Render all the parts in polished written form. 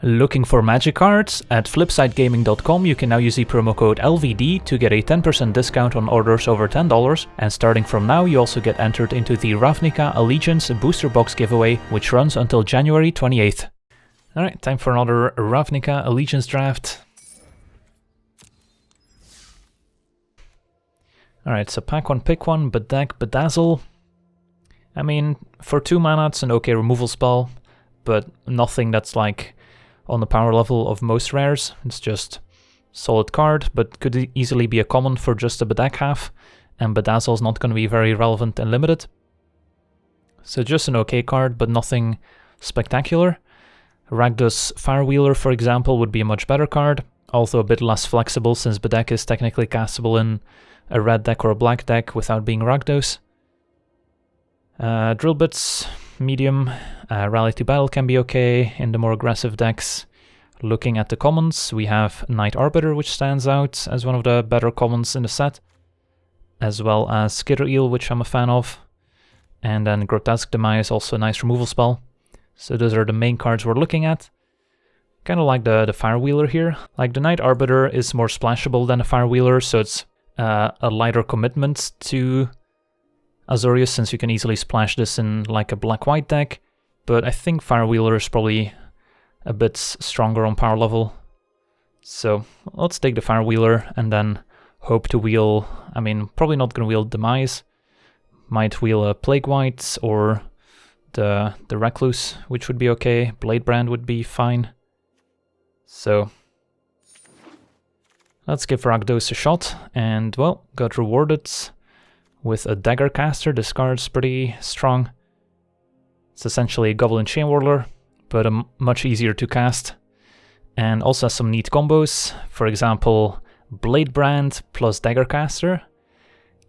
Looking for magic cards? At flipsidegaming.com you can now use the promo code LVD to get a 10% discount on orders over $10, and starting from now you also get entered into the Ravnica Allegiance booster box giveaway, which runs until January 28th. Alright, time for another Ravnica Allegiance draft. Alright, so pack one, pick one, Bedeck, Bedazzle. I mean, for 2 mana it's an okay removal spell, but nothing that's like on the power level of most rares. It's just solid card, but could easily be a common for just a Bedeck half, and Bedazzle is not going to be very relevant and limited. So just an okay card, but nothing spectacular. Rakdos Firewheeler, for example, would be a much better card, although a bit less flexible since Bedeck is technically castable in a red deck or a black deck without being Rakdos. Drill Bits, medium. Rally to Battle can be okay in the more aggressive decks. Looking at the commons, we have Night Arbiter, which stands out as one of the better commons in the set, as well as Skitter Eel, which I'm a fan of, and then Grotesque Demise, also a nice removal spell. So those are the main cards we're looking at. Kind of like the Firewheeler here. Like the Night Arbiter is more splashable than a Firewheeler, so it's a lighter commitment to Azorius, since you can easily splash this in like a black-white deck, but I think Firewheeler is probably a bit stronger on power level. So let's take the Firewheeler and then hope to wheel, I mean, probably not going to wheel Demise, might wheel a Plague White or the Recluse, which would be okay. Bladebrand would be fine. So let's give Rakdos a shot, and well, got rewarded with a Dagger Caster. This card's pretty strong. It's essentially a Goblin Chain Whirler, but much easier to cast. And also has some neat combos. For example, Bladebrand plus Dagger Caster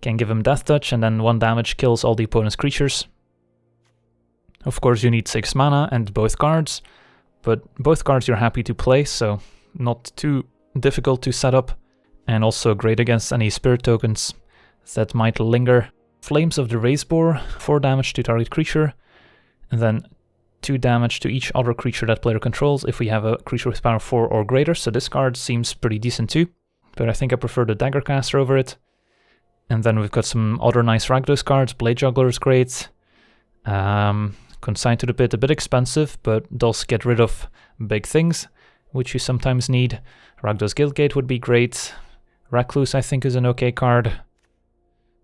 can give him Death Touch, and then 1 damage kills all the opponent's creatures. Of course you need 6 mana and both cards, but both cards you're happy to play, so not too difficult to set up. And also great against any spirit tokens that might linger. Flames of the Razeboar, 4 damage to target creature, and then 2 damage to each other creature that player controls if we have a creature with power 4 or greater, so this card seems pretty decent too, but I think I prefer the Dagger Caster over it. And then we've got some other nice Rakdos cards. Blade Juggler is great. Consigned to the Pit, a bit expensive, but does get rid of big things, which you sometimes need. Rakdos Guildgate would be great. Recluse I think is an okay card.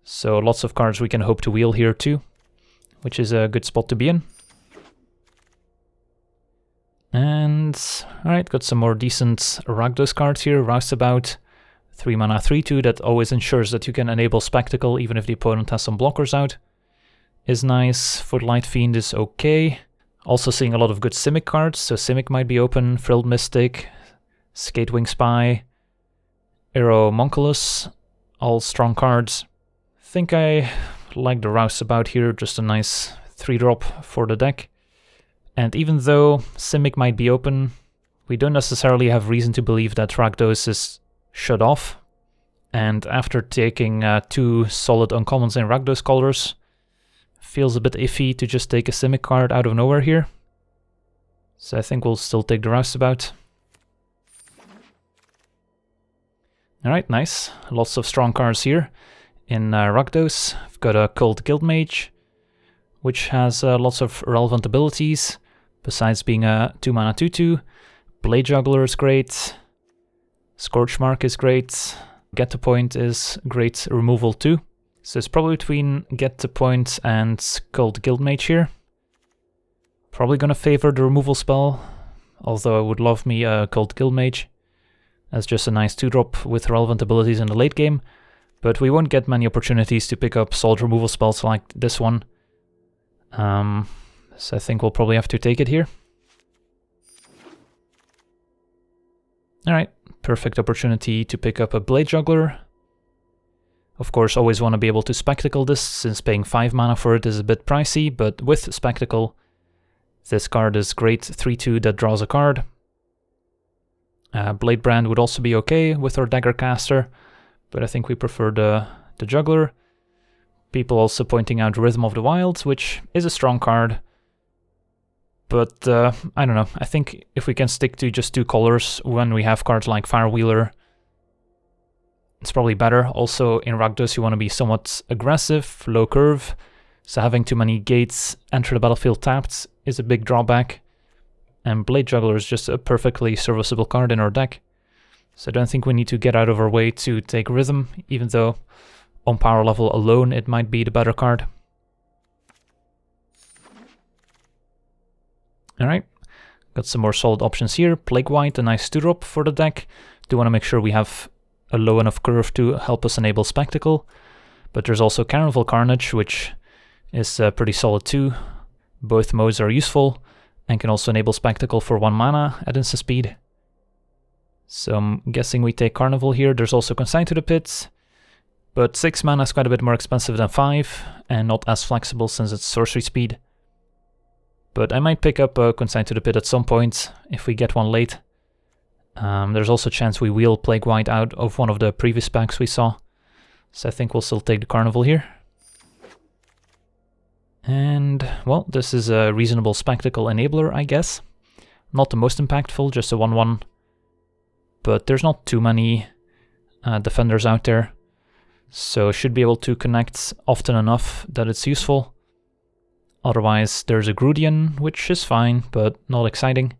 So lots of cards we can hope to wheel here too, which is a good spot to be in. And alright, got some more decent Rakdos cards here. Roustabout, 3 mana 3/2 that always ensures that you can enable Spectacle even if the opponent has some blockers out. Is nice. Footlight Fiend is okay. Also seeing a lot of good Simic cards, so Simic might be open. Frilled Mystic, Skatewing Spy, Aeromonculus, all strong cards. I think I like the Roustabout here, just a nice 3-drop for the deck. And even though Simic might be open, we don't necessarily have reason to believe that Rakdos is shut off. And after taking 2 solid uncommons in Rakdos colors, feels a bit iffy to just take a Simic card out of nowhere here. So I think we'll still take the Roustabout. Alright, nice. Lots of strong cards here. In Rakdos, I've got a Cult Guildmage, which has lots of relevant abilities, besides being a 2 mana 2/2. Blade Juggler is great. Scorchmark is great. Get to Point is great removal too. So it's probably between Get to Point and Cult Guildmage here. Probably gonna favor the removal spell, although I would love me a Cult Guildmage as just a nice 2-drop with relevant abilities in the late game. But we won't get many opportunities to pick up solid removal spells like this one. So I think we'll probably have to take it here. Alright, perfect opportunity to pick up a Blade Juggler. Of course, always want to be able to Spectacle this, since paying 5 mana for it is a bit pricey, but with Spectacle, this card is great 3/2 that draws a card. Bladebrand would also be okay with our Dagger Caster, but I think we prefer the Juggler. People also pointing out Rhythm of the Wild, which is a strong card. But I don't know, I think if we can stick to just 2 colors when we have cards like Firewheeler, it's probably better. Also in Rakdos you want to be somewhat aggressive, low curve, so having too many gates enter the battlefield tapped is a big drawback. And Blade Juggler is just a perfectly serviceable card in our deck. So I don't think we need to get out of our way to take Rhythm, even though on power level alone it might be the better card. Alright, got some more solid options here. Plague White, a nice 2-drop for the deck. Do want to make sure we have a low enough curve to help us enable Spectacle. But there's also Carnival Carnage, which is pretty solid too. Both modes are useful and can also enable Spectacle for 1 mana at instant speed. So I'm guessing we take Carnival here. There's also Consign to the Pit, but 6 mana is quite a bit more expensive than 5 and not as flexible since it's sorcery speed. But I might pick up a Consign to the Pit at some point if we get one late. There's also a chance we wheel Plague White out of one of the previous packs we saw. So I think we'll still take the Carnival here. And, well, this is a reasonable Spectacle enabler, I guess. Not the most impactful, just a 1/1. But there's not too many defenders out there. So should be able to connect often enough that it's useful. Otherwise, there's a Grudian, which is fine, but not exciting.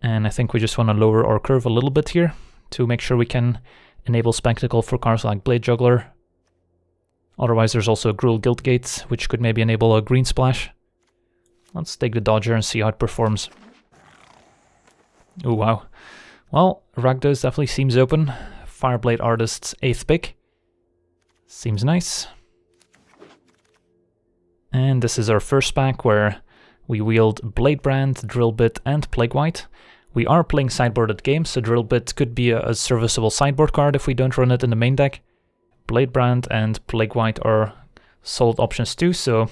And I think we just want to lower our curve a little bit here to make sure we can enable Spectacle for cards like Blade Juggler. Otherwise, there's also a Gruul Guildgate, which could maybe enable a green splash. Let's take the Dodger and see how it performs. Oh, wow. Well, Rakdos definitely seems open. Fireblade Artist's 8th pick. Seems nice. And this is our first pack where we wield Bladebrand, Drillbit, and Plague White. We are playing sideboarded games, so Drillbit could be a serviceable sideboard card if we don't run it in the main deck. Bladebrand and Plague White are solid options too, so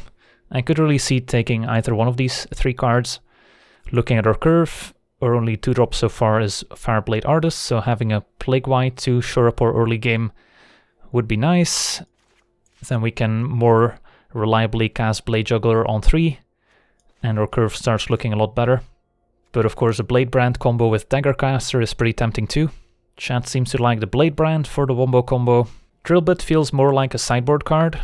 I could really see taking either one of these 3 cards. Looking at our curve, our only 2-drop so far is Fireblade Artist, so having a Plague White to shore up our early game would be nice. Then we can more reliably cast Blade Juggler on 3, and our curve starts looking a lot better. But of course the Bladebrand combo with Daggercaster is pretty tempting too. Chat seems to like the Bladebrand for the wombo combo. Drillbit feels more like a sideboard card.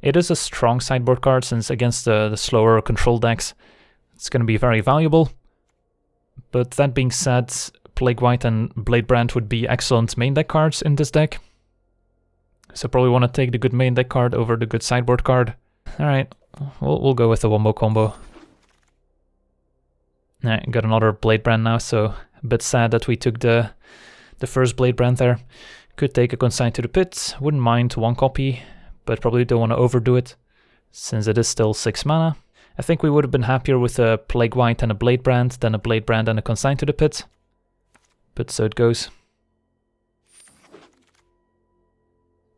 It is a strong sideboard card since against the slower control decks it's going to be very valuable. But that being said, Plague White and Bladebrand would be excellent main deck cards in this deck. So probably want to take the good main deck card over the good sideboard card. Alright, we'll go with the wombo combo. Alright, got another Bladebrand now, so a bit sad that we took the first Bladebrand there. Could take a Consign to the Pit, wouldn't mind 1 copy, but probably don't want to overdo it, since it is still 6 mana. I think we would have been happier with a Plague White and a Bladebrand than a Bladebrand and a Consign to the Pit. But so it goes.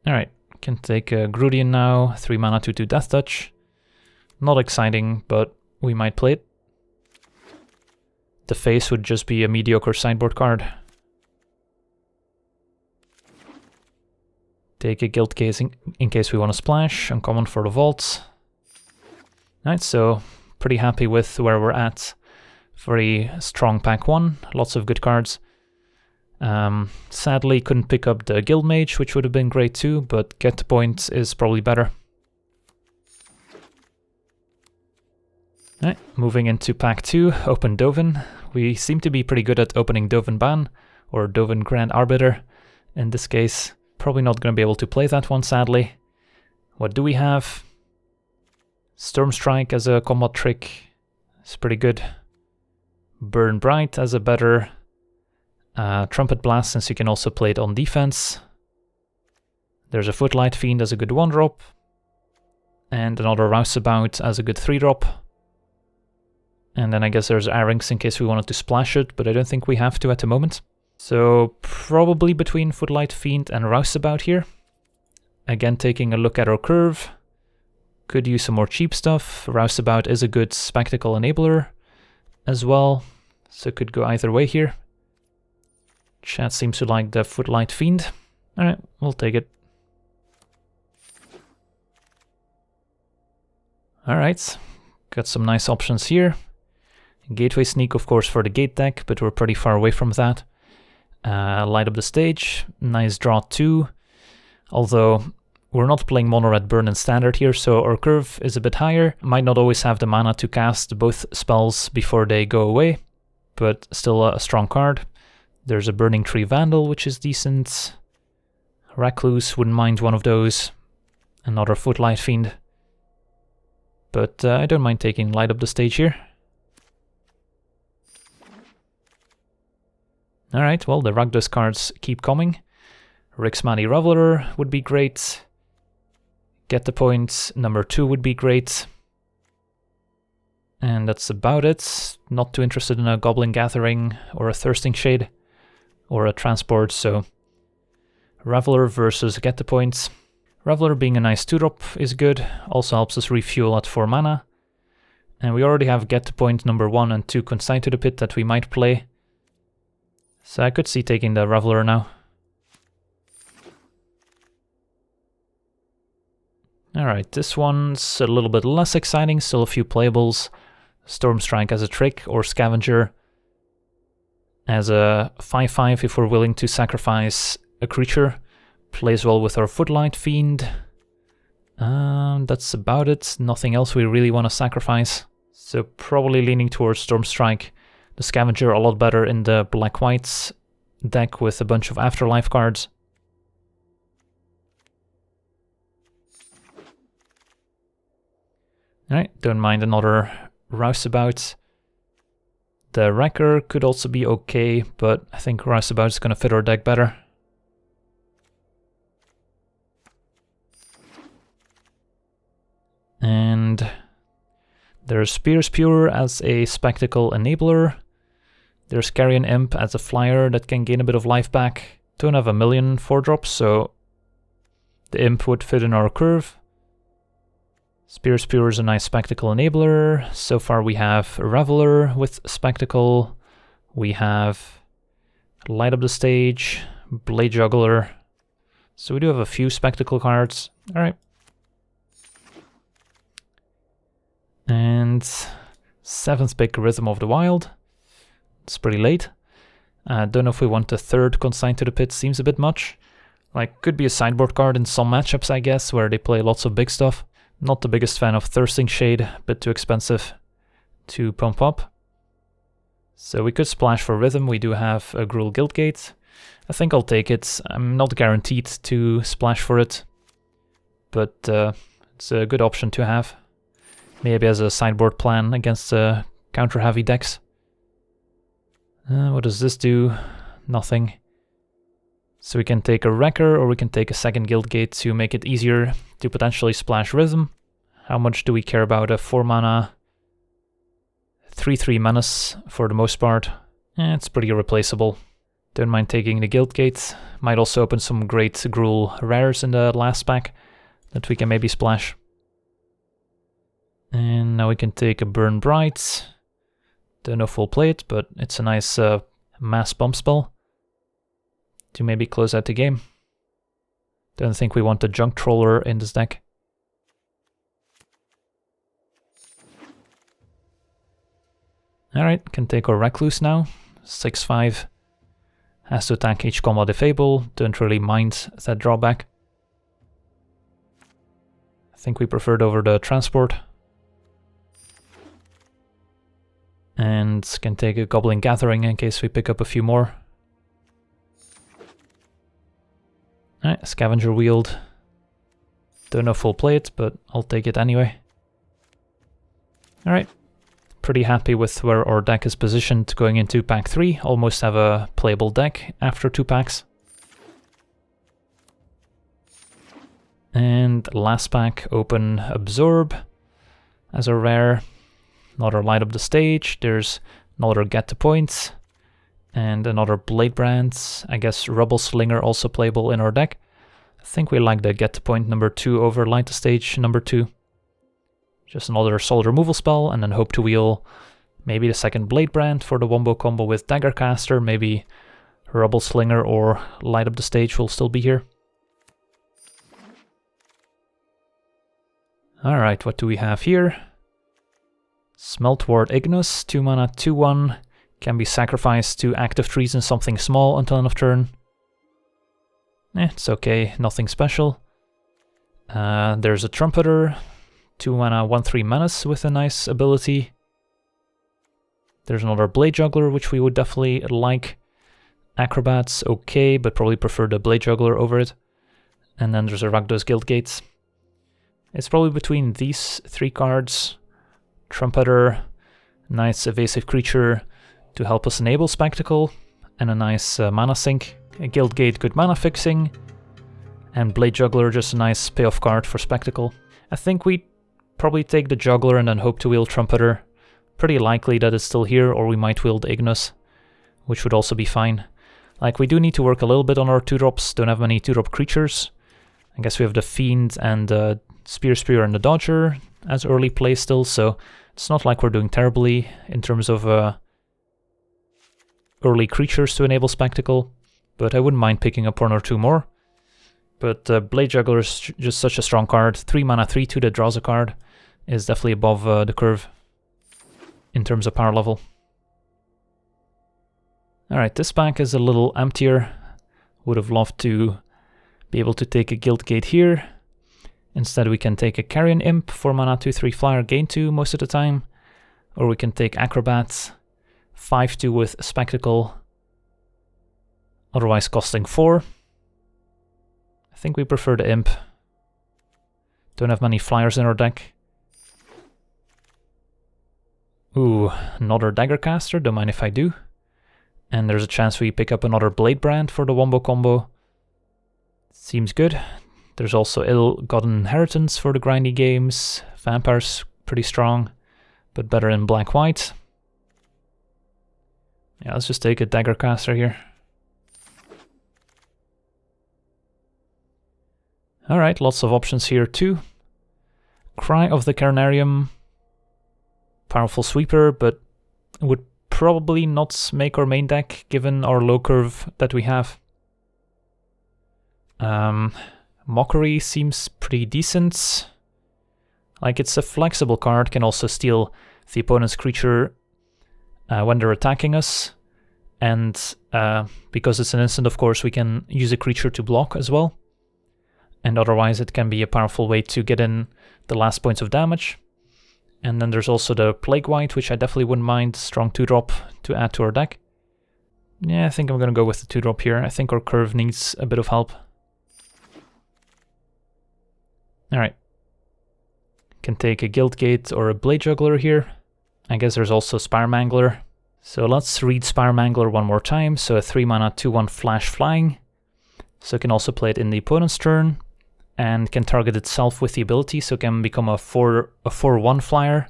Alright, can take a Grudian now, 3 mana 2/2 Death Touch. Not exciting, but we might play it. The face would just be a mediocre sideboard card. Take a Guild Case in case we want to splash, uncommon for the vaults. Alright, so pretty happy with where we're at. Very strong pack 1, lots of good cards. Sadly couldn't pick up the Guild Mage, which would have been great too, but Get the Point is probably better. Alright, moving into pack 2, open Dovin. We seem to be pretty good at opening Dovin Ban, or Dovin Grand Arbiter in this case. Probably not going to be able to play that one, sadly. What do we have? Storm Strike as a combat trick is pretty good. Burn Bright as a better Trumpet Blast, since you can also play it on defense. There's a Footlight Fiend as a good 1-drop. And another Rouseabout as a good 3-drop. And then I guess there's Arynx in case we wanted to splash it, but I don't think we have to at the moment. So probably between Footlight Fiend and Rouseabout here. Again, taking a look at our curve. Could use some more cheap stuff. Rouseabout is a good Spectacle enabler as well, so could go either way here. Chat seems to like the Footlight Fiend. Alright, we'll take it. Alright, Got some nice options here. Gateway Sneak, of course, for the gate deck, but we're pretty far away from that. Light up the stage, nice draw 2. Although we're not playing mono red burn in standard here, so our curve is a bit higher. Might not always have the mana to cast both spells before they go away, but still a strong card. There's a Burning Tree Vandal, which is decent. Recluse, wouldn't mind one of those. Another Footlight Fiend. But I don't mind taking Light up the stage here. Alright, well, the Rakdos cards keep coming. Rixmani Reveler would be great. Get the point, number 2 would be great. And that's about it. Not too interested in a Goblin Gathering or a Thirsting Shade or a Transport, so Reveler versus Get the Points. Reveler being a nice 2-drop is good, also helps us refuel at 4 mana. And we already have Get the Point number 1 and 2 Consign to the Pit that we might play. So I could see taking the Reveler now. Alright, this one's a little bit less exciting, still a few playables. Stormstrike as a trick, or Scavenger as a 5/5 if we're willing to sacrifice a creature. Plays well with our Footlight Fiend. That's about it, nothing else we really want to sacrifice. So probably leaning towards Stormstrike. The Scavenger a lot better in the black-whites deck with a bunch of Afterlife cards. Alright, don't mind another Rouseabout. The Wrecker could also be okay, but I think Rouseabout is going to fit our deck better. And there's Spear's Pure as a Spectacle Enabler. There's Carrion Imp as a flyer that can gain a bit of life back. Don't have a million 4-drops, so the Imp would fit in our curve. Spear's Pure is a nice Spectacle Enabler. So far we have Reveler with Spectacle. We have Light Up the Stage, Blade Juggler. So we do have a few Spectacle cards. Alright. And 7th pick, Rhythm of the Wild. It's pretty late. Don't know if we want a 3rd Consign to the Pit, seems a bit much. Like, could be a sideboard card in some matchups, I guess, where they play lots of big stuff. Not the biggest fan of Thirsting Shade, a bit too expensive to pump up. So we could splash for Rhythm, we do have a Gruul Guildgate. I think I'll take it. I'm not guaranteed to splash for it, but it's a good option to have. Maybe as a sideboard plan against counter-heavy decks. What does this do? Nothing. So we can take a Wrecker, or we can take a 2nd Guildgate to make it easier to potentially splash Rhythm. How much do we care about a 4-mana 3/3 Menace for the most part? It's pretty replaceable. Don't mind taking the Guildgate. Might also open some great Gruul rares in the last pack that we can maybe splash. And now we can take a Burn Bright. Don't know if we'll play it, but it's a nice mass bump spell to maybe close out the game. Don't think we want a Junk Troller in this deck. Alright, can take our Recluse now. 6/5. Has to attack each combat if able. Don't really mind that drawback. I think we preferred over the Transport. And can take a Goblin Gathering in case we pick up a few more. Alright, Scavenger Wield. Don't know if we'll play it, but I'll take it anyway. Alright, pretty happy with where our deck is positioned going into pack 3. Almost have a playable deck after 2 packs. And last pack, open Absorb as a rare. Another Light Up the Stage. There's another Get the Points. And another Blade Brand. I guess Rubble Slinger also playable in our deck. I think we like the Get the Point number 2 over Light the Stage number 2. Just another solid removal spell, and then hope to wheel maybe the 2nd Blade Brand for the wombo combo with Daggercaster. Maybe Rubble Slinger or Light Up the Stage will still be here. Alright, what do we have here? Smeltwort Ignis, 2 mana, 2/1, can be sacrificed to active treason something small until end of turn. It's okay, nothing special. There's a Trumpeter, 2 mana, 1/3 menace with a nice ability. There's another Blade Juggler, which we would definitely like. Acrobat's okay, but probably prefer the Blade Juggler over it. And then there's a Rakdos Guildgate. It's probably between these 3 cards. Trumpeter, nice evasive creature to help us enable Spectacle, and a nice mana sink. A Guildgate, good mana fixing, and Blade Juggler, just a nice payoff card for Spectacle. I think we probably take the Juggler and then hope to wield Trumpeter. Pretty likely that it's still here, or we might wield Ignis, which would also be fine. Like, we do need to work a little bit on our 2-drops, don't have many 2-drop creatures. I guess we have the Fiend and Spear and the Dodger as early play still, so it's not like we're doing terribly in terms of early creatures to enable Spectacle, but I wouldn't mind picking up 1 or 2 more. But Blade Juggler is just such a strong card. 3 mana, 3/2 that draws a card is definitely above the curve in terms of power level. Alright, this pack is a little emptier. Would have loved to be able to take a Guildgate here. Instead we can take a Carrion Imp, 4 mana, 2/3 flyer, gain 2 most of the time. Or we can take Acrobat, 5/2 with Spectacle, otherwise costing 4. I think we prefer the Imp. Don't have many flyers in our deck. Ooh, another Daggercaster, don't mind if I do. And there's a chance we pick up another Blade Brand for the Wombo combo. Seems good. There's also Ill-Gotten Inheritance for the grindy games. Vampire's pretty strong, but better in black-white. Yeah, let's just take a Daggercaster here. Alright, lots of options here too. Cry of the Carnarium. Powerful sweeper, but would probably not make our main deck given our low curve that we have. Mockery seems pretty decent. Like, it's a flexible card, can also steal the opponent's creature when they're attacking us. And because it's an instant, of course, we can use a creature to block as well. And otherwise it can be a powerful way to get in the last points of damage. And then there's also the Plague White, which I definitely wouldn't mind. Strong 2-drop to add to our deck. Yeah, I think I'm gonna go with the 2-drop here. I think our curve needs a bit of help. Alright. Can take a Guildgate or a Blade Juggler here. I guess there's also Spire Mangler. So let's read Spire Mangler one more time. So a 3 mana 2/1 flash flying. So it can also play it in the opponent's turn. And can target itself with the ability, so it can become a 4/1 flyer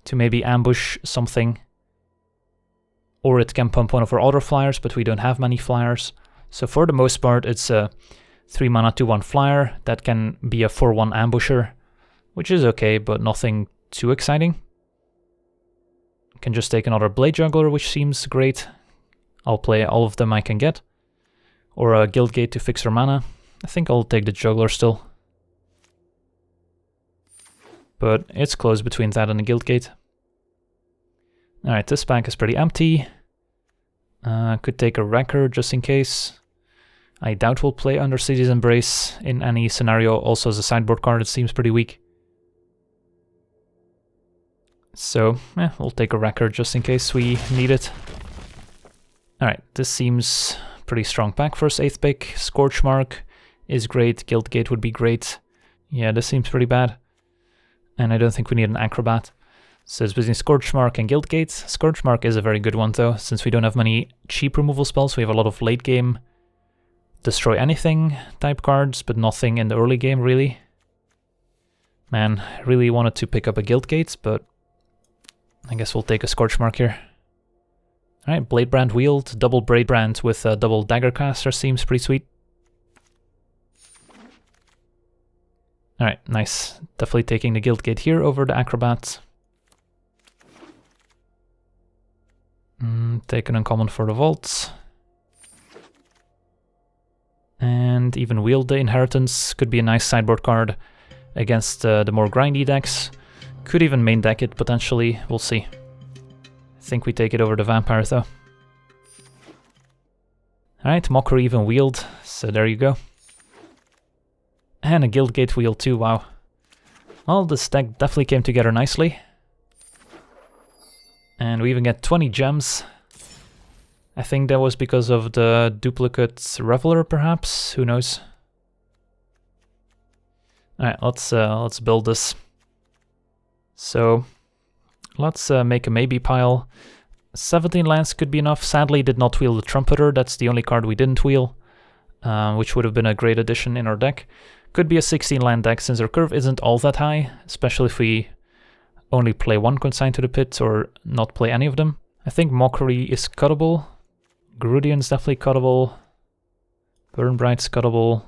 to maybe ambush something. Or it can pump one of our other flyers, but we don't have many flyers. So for the most part, it's a 3 mana 2/1 flyer that can be a 4/1 ambusher, which is okay, but nothing too exciting. Can just take another Blade Juggler, which seems great. I'll play all of them I can get. Or a Guildgate to fix our mana. I think I'll take the Juggler still. But it's close between that and the Guildgate. Alright, this pack is pretty empty. Could take a Wrecker just in case. I doubt we'll play Undercity's Embrace in any scenario. Also as a sideboard card, it seems pretty weak. So, we'll take a Wrecker just in case we need it. Alright, this seems pretty strong pack for us. 8th pick. Scorchmark is great. Guildgate would be great. Yeah, this seems pretty bad. And I don't think we need an Acrobat. So it's between Scorchmark and Guildgate. Scorchmark is a very good one though, since we don't have many cheap removal spells. We have a lot of late game destroy anything type cards, but nothing in the early game really. Man, I really wanted to pick up a Guildgate, but I guess we'll take a Scorchmark here. Alright, Blade Brand wield, double Blade Brand with a double Daggercaster seems pretty sweet. Alright, nice. Definitely taking the Guildgate here over the Acrobat. Take an uncommon for the Vault. And even wield the Inheritance. Could be a nice sideboard card against the more grindy decks. Could even main deck it potentially, we'll see. I think we take it over the Vampire though. Alright, Mockery even wheeled, so there you go. And a Guildgate wheel too, wow. Well, this deck definitely came together nicely. And we even get 20 gems. I think that was because of the duplicate Reveler, perhaps? Who knows? Alright, let's build this. So, let's make a maybe pile. 17 lands could be enough. Sadly, did not wheel the Trumpeter. That's the only card we didn't wheel, which would have been a great addition in our deck. Could be a 16 land deck since our curve isn't all that high, especially if we only play one Consign to the Pit or not play any of them. I think Mockery is cuttable. Garudion's definitely cuttable. Burnbright's cuttable.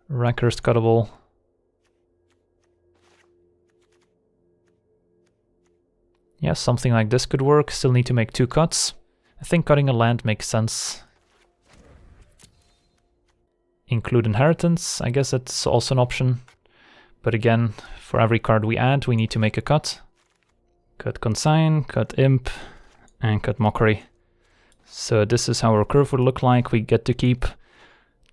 Wrecker's cuttable. Yeah, something like this could work. Still need to make 2 cuts. I think cutting a land makes sense. Include Inheritance, I guess that's also an option. But again, for every card we add, we need to make a cut. Cut Consign, cut Imp, and cut Mockery. So this is how our curve would look like. We get to keep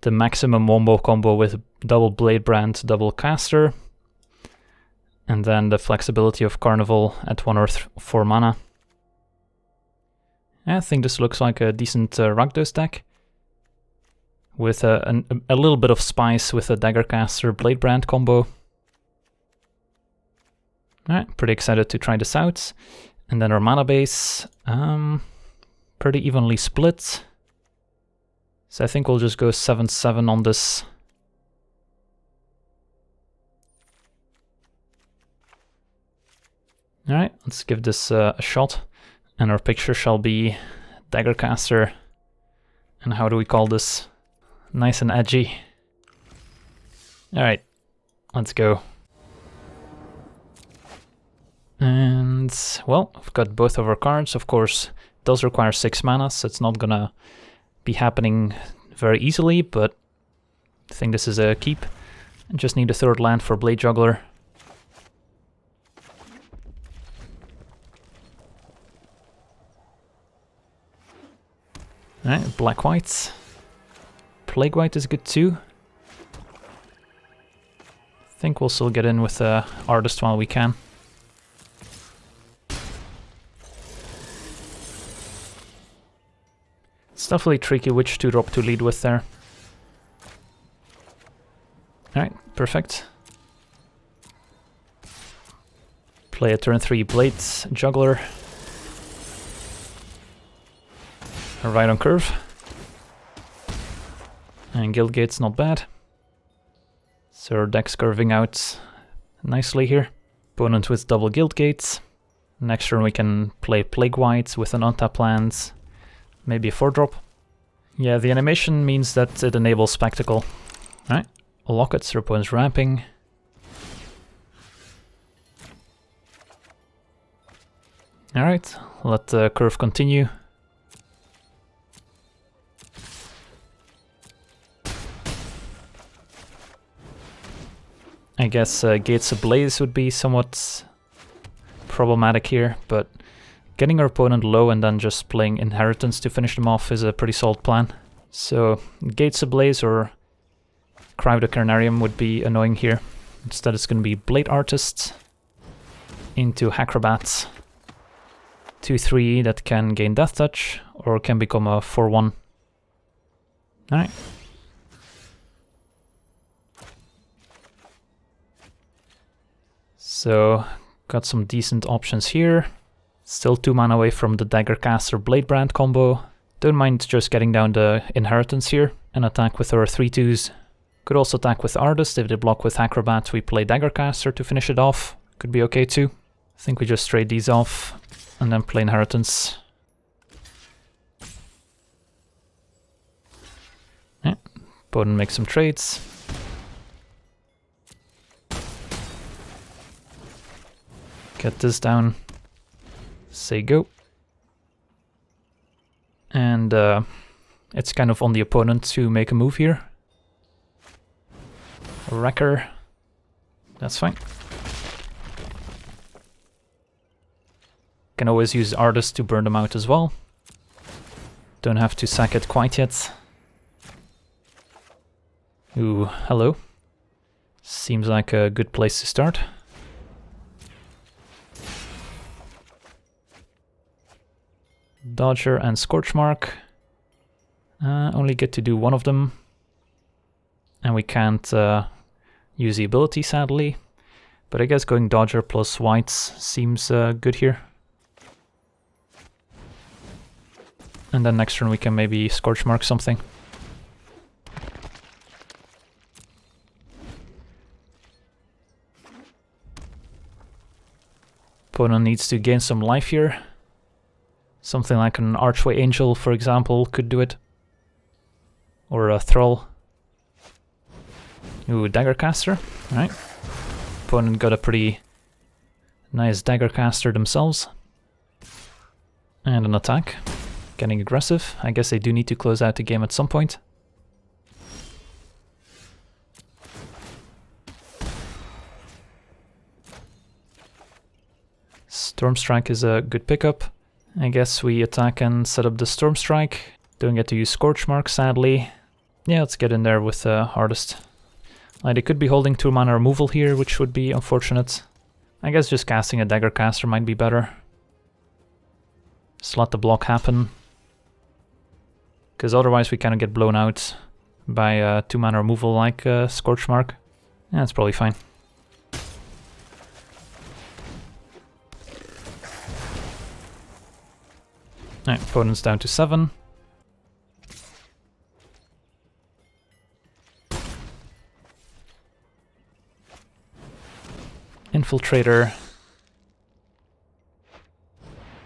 the maximum wombo combo with double Blade Brand, double Caster. And then the flexibility of Carnival at 1 or 4 mana. I think this looks like a decent Rakdos deck. With a little bit of spice with a Daggercaster Blade Brand combo. Alright, pretty excited to try this out. And then our mana base, pretty evenly split. So I think we'll just go 7-7 on this. Alright, let's give this a shot. And our picture shall be Daggercaster. And how do we call this? Nice and edgy. Alright, let's go. And, well, I've got both of our cards. Of course, it does require 6 mana, so it's not gonna be happening very easily, but I think this is a keep. I just need a 3rd land for Blade Juggler. Alright, black-white. Plague-white is good too. I think we'll still get in with Artist while we can. It's definitely tricky which 2-drop to lead with there. Alright, perfect. Play a turn 3 Blade Juggler. Right on curve. And Guildgate's not bad. So our deck's curving out nicely here. Opponent with double Guildgates. Next turn we can play Plague White with an untap land. Maybe a 4-drop. Yeah, the animation means that it enables Spectacle. Alright, Lockets, your opponent's ramping. Alright, let the curve continue. I guess Gates Ablaze would be somewhat problematic here, but getting our opponent low and then just playing Inheritance to finish them off is a pretty solid plan. So Gates Ablaze or Cry of the Carnarium would be annoying here. Instead it's going to be Blade Artist into Acrobat. 2-3 that can gain Death Touch or can become a 4-1. Alright. So, got some decent options here. Still 2 mana away from the Daggercaster Blade Brand combo. Don't mind just getting down the Inheritance here and attack with our 3/2s. Could also attack with Artist. If they block with Acrobat, we play Daggercaster to finish it off. Could be okay too. I think we just trade these off and then play Inheritance. Yeah, opponent makes some trades. Get this down, say go. And it's kind of on the opponent to make a move here. Wrecker, That's fine. Can always use Artist to burn them out as well. Don't have to sack it quite yet. Ooh, hello. Seems like a good place to start. Dodger and Scorchmark. Only get to do one of them. And we can't use the ability, sadly. But I guess going Dodger plus Whites seems good here. And then next turn we can maybe Scorchmark something. Opponent needs to gain some life here. Something like an Archway Angel, for example, could do it. Or a Thrall. Ooh, Daggercaster. Alright. Opponent got a pretty nice Daggercaster themselves. And an attack. Getting aggressive. I guess they do need to close out the game at some point. Stormstrike is a good pickup. I guess we attack and set up the Stormstrike. Don't get to use Scorchmark, sadly. Yeah, let's get in there with the Artist. They could be holding 2 mana removal here, which would be unfortunate. I guess just casting a Daggercaster might be better. Just let the block happen. Because otherwise we kind of get blown out by 2 mana removal like Scorchmark. Yeah, that's probably fine. Alright, opponent's down to 7. Infiltrator.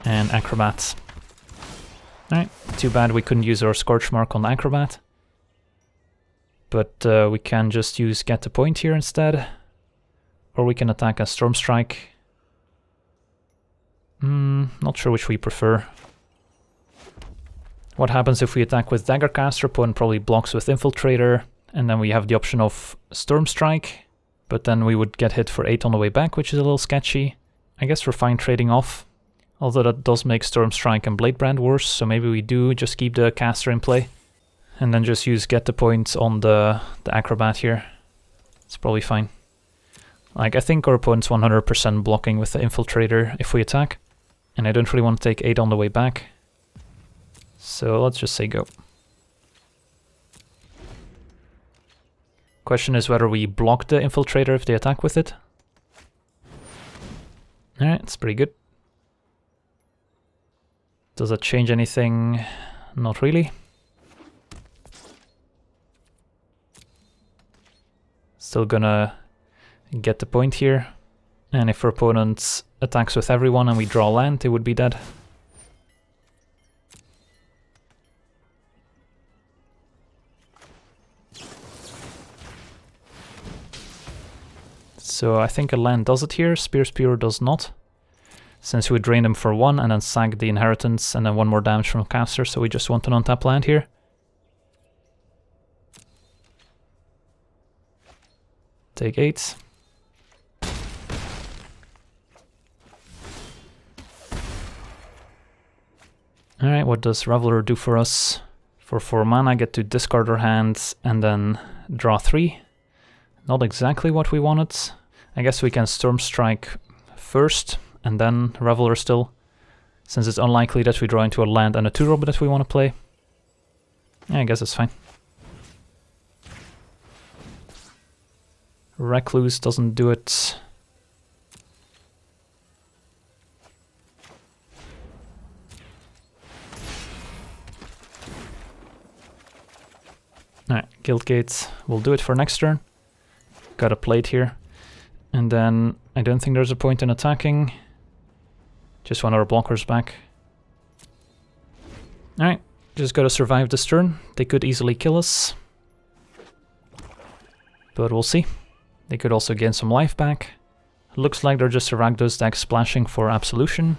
And Acrobat. Alright, too bad we couldn't use our Scorchmark on the Acrobat. But we can just use Get the Point here instead. Or we can attack a Stormstrike. Not sure which we prefer. What happens if we attack with Daggercaster? Opponent probably blocks with Infiltrator, and then we have the option of Stormstrike, but then we would get hit for 8 on the way back, which is a little sketchy. I guess we're fine trading off, although that does make Stormstrike and Bladebrand worse, so maybe we do just keep the caster in play, and then just use Get the Point on the Acrobat here. It's probably fine. Like, I think our opponent's 100% blocking with the Infiltrator if we attack, and I don't really want to take 8 on the way back. So let's just say go. Question is whether we block the Infiltrator if they attack with it. Alright, it's pretty good. Does that change anything? Not really. Still gonna get the point here. And if our opponent attacks with everyone and we draw land, they would be dead. So I think a land does it here, Spear Spewer does not. Since we drain them for 1 and then sack the Inheritance and then 1 more damage from caster, so we just want an untap land here. Take 8. Alright, what does Reveler do for us? For 4 mana, get to discard our hands and then draw 3. Not exactly what we wanted. I guess we can Stormstrike first and then Reveler still, since it's unlikely that we draw into a land and a 2-drop that we want to play. Yeah, I guess it's fine. Recluse doesn't do it. Alright, Guildgate will do it for next turn. Got a plate here. And then I don't think there's a point in attacking. Just want our blockers back. Alright, just gotta survive this turn. They could easily kill us. But we'll see. They could also gain some life back. Looks like they're just a Rakdos deck splashing for Absolution.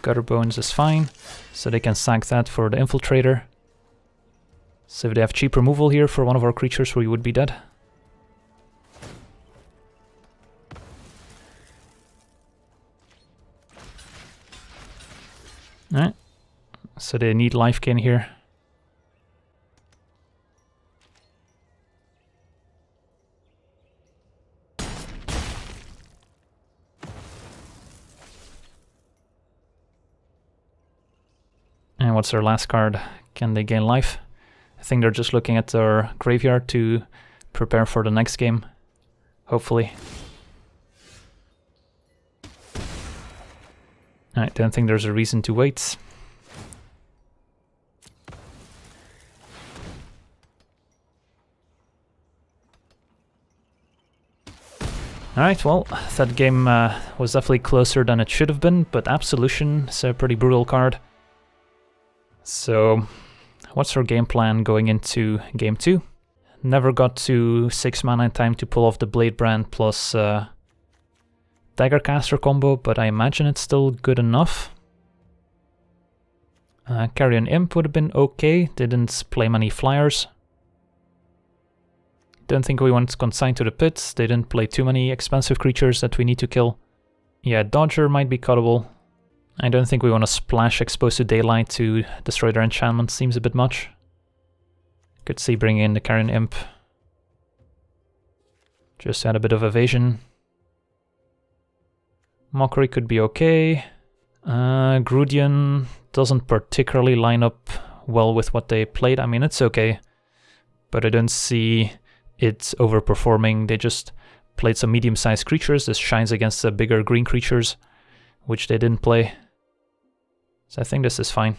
Gutter Bones is fine, so they can sack that for the Infiltrator. So if they have cheap removal here for one of our creatures, we would be dead. Alright, so they need life gain here. And what's their last card? Can they gain life? I think they're just looking at their graveyard to prepare for the next game, hopefully. I don't think there's a reason to wait. Alright, well, that game was definitely closer than it should have been, but Absolution is a pretty brutal card. So, what's our game plan going into game 2? Never got to 6 mana in time to pull off the Blade Brand plus Daggercaster combo, but I imagine it's still good enough. Carrion Imp would have been okay, didn't play many flyers. Don't think we want Consign to the Pit, they didn't play too many expensive creatures that we need to kill. Yeah, Dodger might be cuttable. I don't think we want to splash Exposed to Daylight to destroy their enchantment, seems a bit much. Could see bringing in the Carrion Imp. Just add a bit of evasion. Mockery could be okay. Grudian doesn't particularly line up well with what they played. I mean, it's okay, but I don't see it overperforming. They just played some medium-sized creatures. This shines against the bigger green creatures, which they didn't play. So I think this is fine.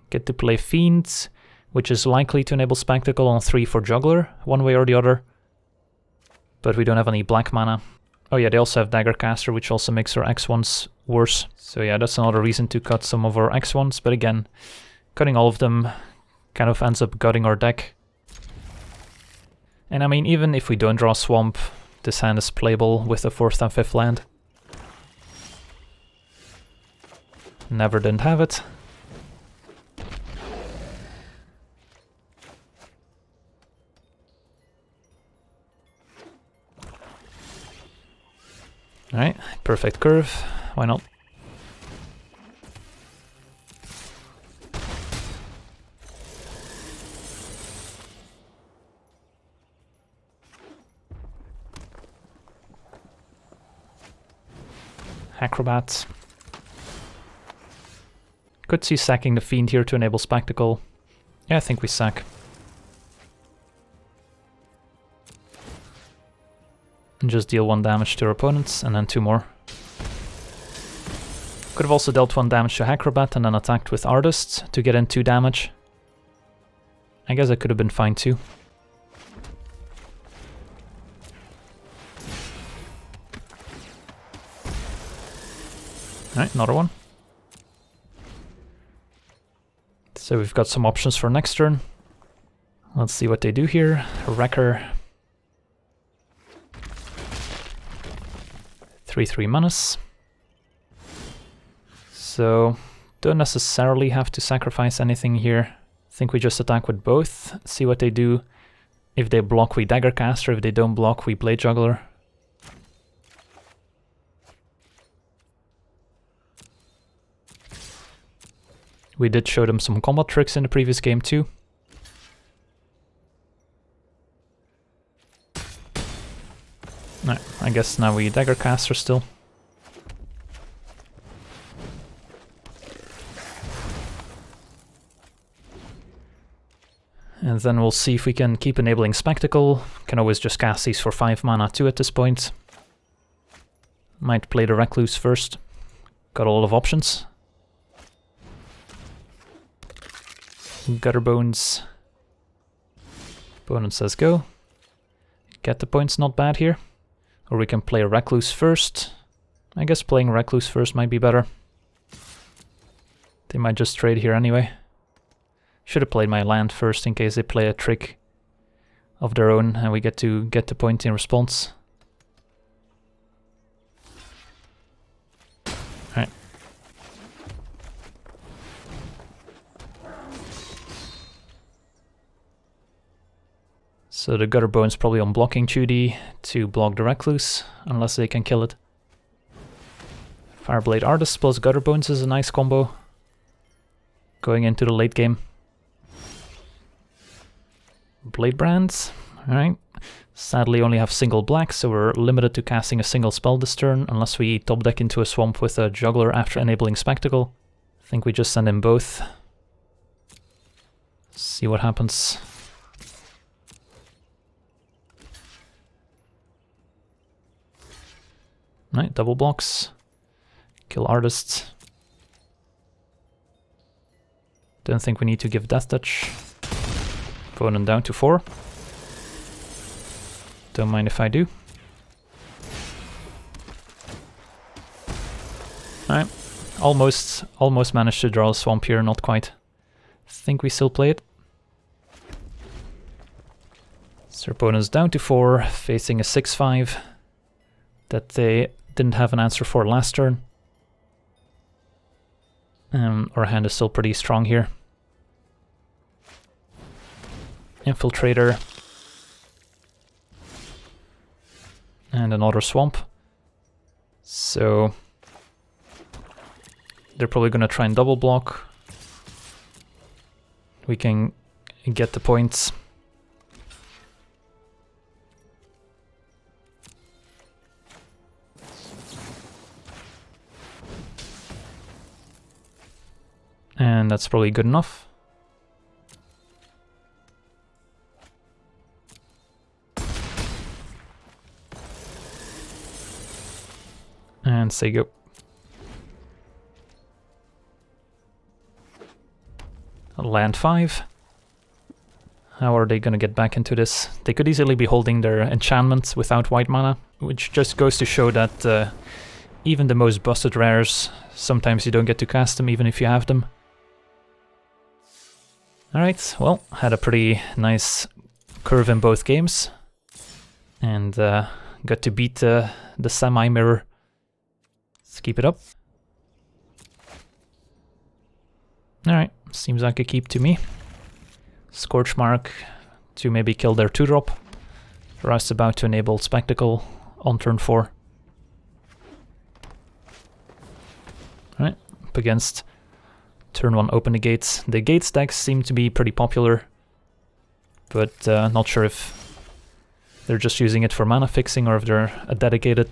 Get to play Fiends, which is likely to enable Spectacle on 3 for Juggler, one way or the other. But we don't have any black mana. Oh yeah, they also have Daggercaster, which also makes our X1s worse. So yeah, that's another reason to cut some of our X1s, but again, cutting all of them kind of ends up gutting our deck. And I mean, even if we don't draw Swamp, this hand is playable with the 4th and 5th land. Never didn't have it. Alright, perfect curve, why not? Acrobat. Could see sacking the Fiend here to enable Spectacle. Yeah, I think we sack. And just deal 1 damage to our opponents, and then 2 more. Could have also dealt 1 damage to Acrobat and then attacked with Artist to get in 2 damage. I guess that could have been fine too. Alright, another one. So we've got some options for next turn. Let's see what they do here. Wrecker. 3/3 Menace. So, don't necessarily have to sacrifice anything here. I think we just attack with both, see what they do. If they block, we Daggercaster. If they don't block, we Blade Juggler. We did show them some combat tricks in the previous game too. No, I guess now we Daggercaster still. And then we'll see if we can keep enabling Spectacle. Can always just cast these for 5 mana too at this point. Might play the Recluse first. Got a lot of options. Gutterbones. Opponent says go. Get the points, not bad here. Or we can play a Recluse first. I guess playing Recluse first might be better. They might just trade here anyway. Should have played my land first in case they play a trick of their own and we get to get the point in response. Alright. So the Gutterbone's probably on blocking 2D to block the Recluse, unless they can kill it. Fireblade Artist plus Gutterbones is a nice combo going into the late game. Blade Brands, alright. Sadly only have single black, so we're limited to casting a single spell this turn, unless we top deck into a swamp with a Juggler after enabling Spectacle. I think we just send in both. See what happens. Right, double blocks. Kill Artists. Don't think we need to give Death Touch. Opponent down to 4. Don't mind if I do. Alright, almost managed to draw a swamp here, not quite. Think we still play it. So opponent's down to 4, facing a 6-5 that they didn't have an answer for last turn. Our hand is still pretty strong here. Infiltrator. And another swamp. So they're probably going to try and double block. We can get the points. And that's probably good enough. And say go. Land 5. How are they gonna get back into this? They could easily be holding their enchantments without white mana, which just goes to show that even the most busted rares, sometimes you don't get to cast them even if you have them. Alright, well, had a pretty nice curve in both games. And got to beat the semi-mirror. Let's keep it up. Alright, seems like a keep to me. Scorch Mark to maybe kill their 2-drop. Rust about to enable Spectacle on turn 4. Alright, up against turn 1 open the gates. The gates decks seem to be pretty popular, but not sure if they're just using it for mana fixing or if they're a dedicated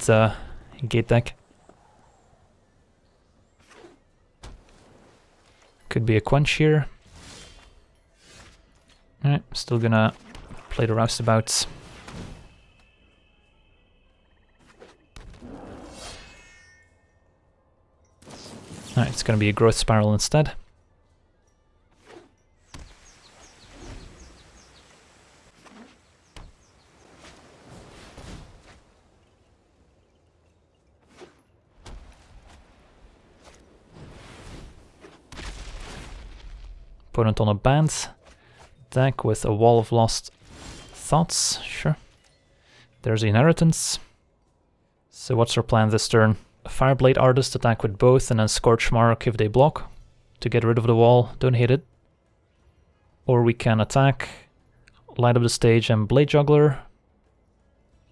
gate deck. Could be a Quench here. Alright, still gonna play the Roustabouts. Alright, it's gonna be a Growth Spiral instead. Opponent on a band deck with a Wall of Lost Thoughts, sure. There's the Inheritance. So what's our plan this turn? A Fireblade Artist attack with both and then Scorch Mark if they block to get rid of the wall, don't hit it. Or we can attack, light up the stage and Blade Juggler.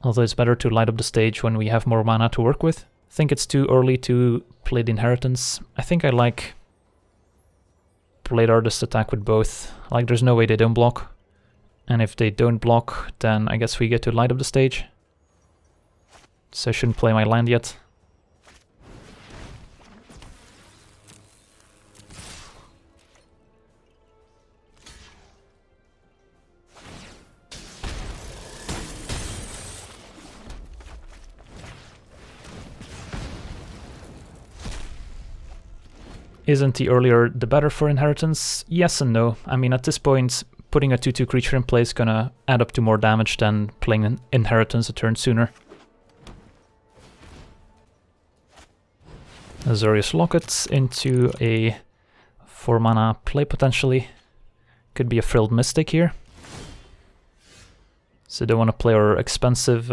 Although it's better to light up the stage when we have more mana to work with. I think it's too early to play the Inheritance. I think I like Blade Artist attack with both. Like there's no way they don't block. And if they don't block, then I guess we get to light up the stage. So I shouldn't play my land yet. Isn't the earlier the better for Inheritance? Yes and no. I mean, at this point, putting a 2/2 creature in play is gonna add up to more damage than playing an Inheritance a turn sooner. Azorius Locket into a 4-mana play potentially. Could be a Frilled Mystic here. So don't want to play our expensive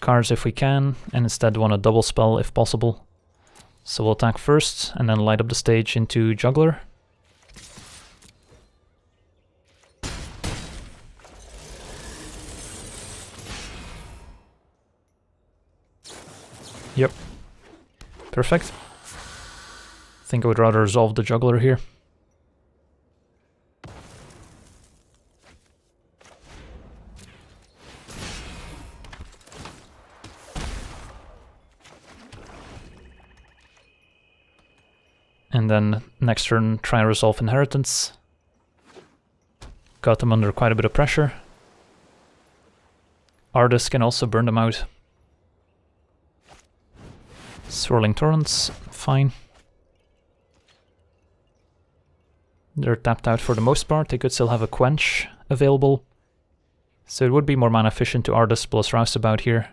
cards if we can, and instead want a double spell if possible. So we'll attack first, and then light up the stage into Juggler. Yep. Perfect. I think I would rather resolve the juggler here. And then next turn try and resolve inheritance. Got them under quite a bit of pressure. Artist can also burn them out. Swirling Torrents, fine. They're tapped out for the most part. They could still have a Quench available. So it would be more mana efficient to Artist plus Rouseabout here.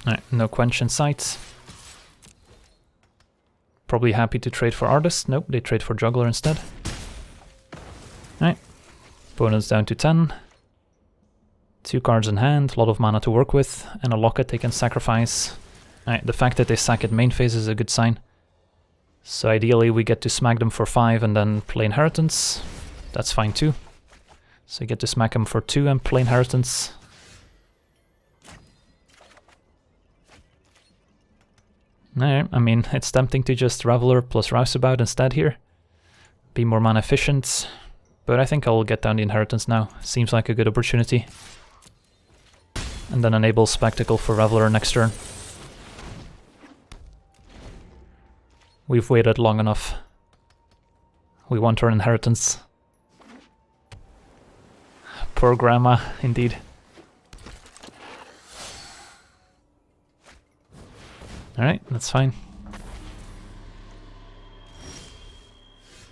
Alright, no Quench in sight. Probably happy to trade for Artist. Nope, they trade for Juggler instead. Alright. Opponent's down to 10. 2 cards in hand, a lot of mana to work with, and a Locket they can sacrifice. Alright, the fact that they sack at main phase is a good sign. So ideally we get to smack them for 5 and then play Inheritance. That's fine too. So you get to smack them for 2 and play Inheritance. Alright, I mean, it's tempting to just Reveler plus Rouseabout instead here. Be more mana efficient. But I think I'll get down the Inheritance now. Seems like a good opportunity. And then enable Spectacle for Reveler next turn. We've waited long enough. We want our Inheritance. Poor Grandma, indeed. Alright, that's fine.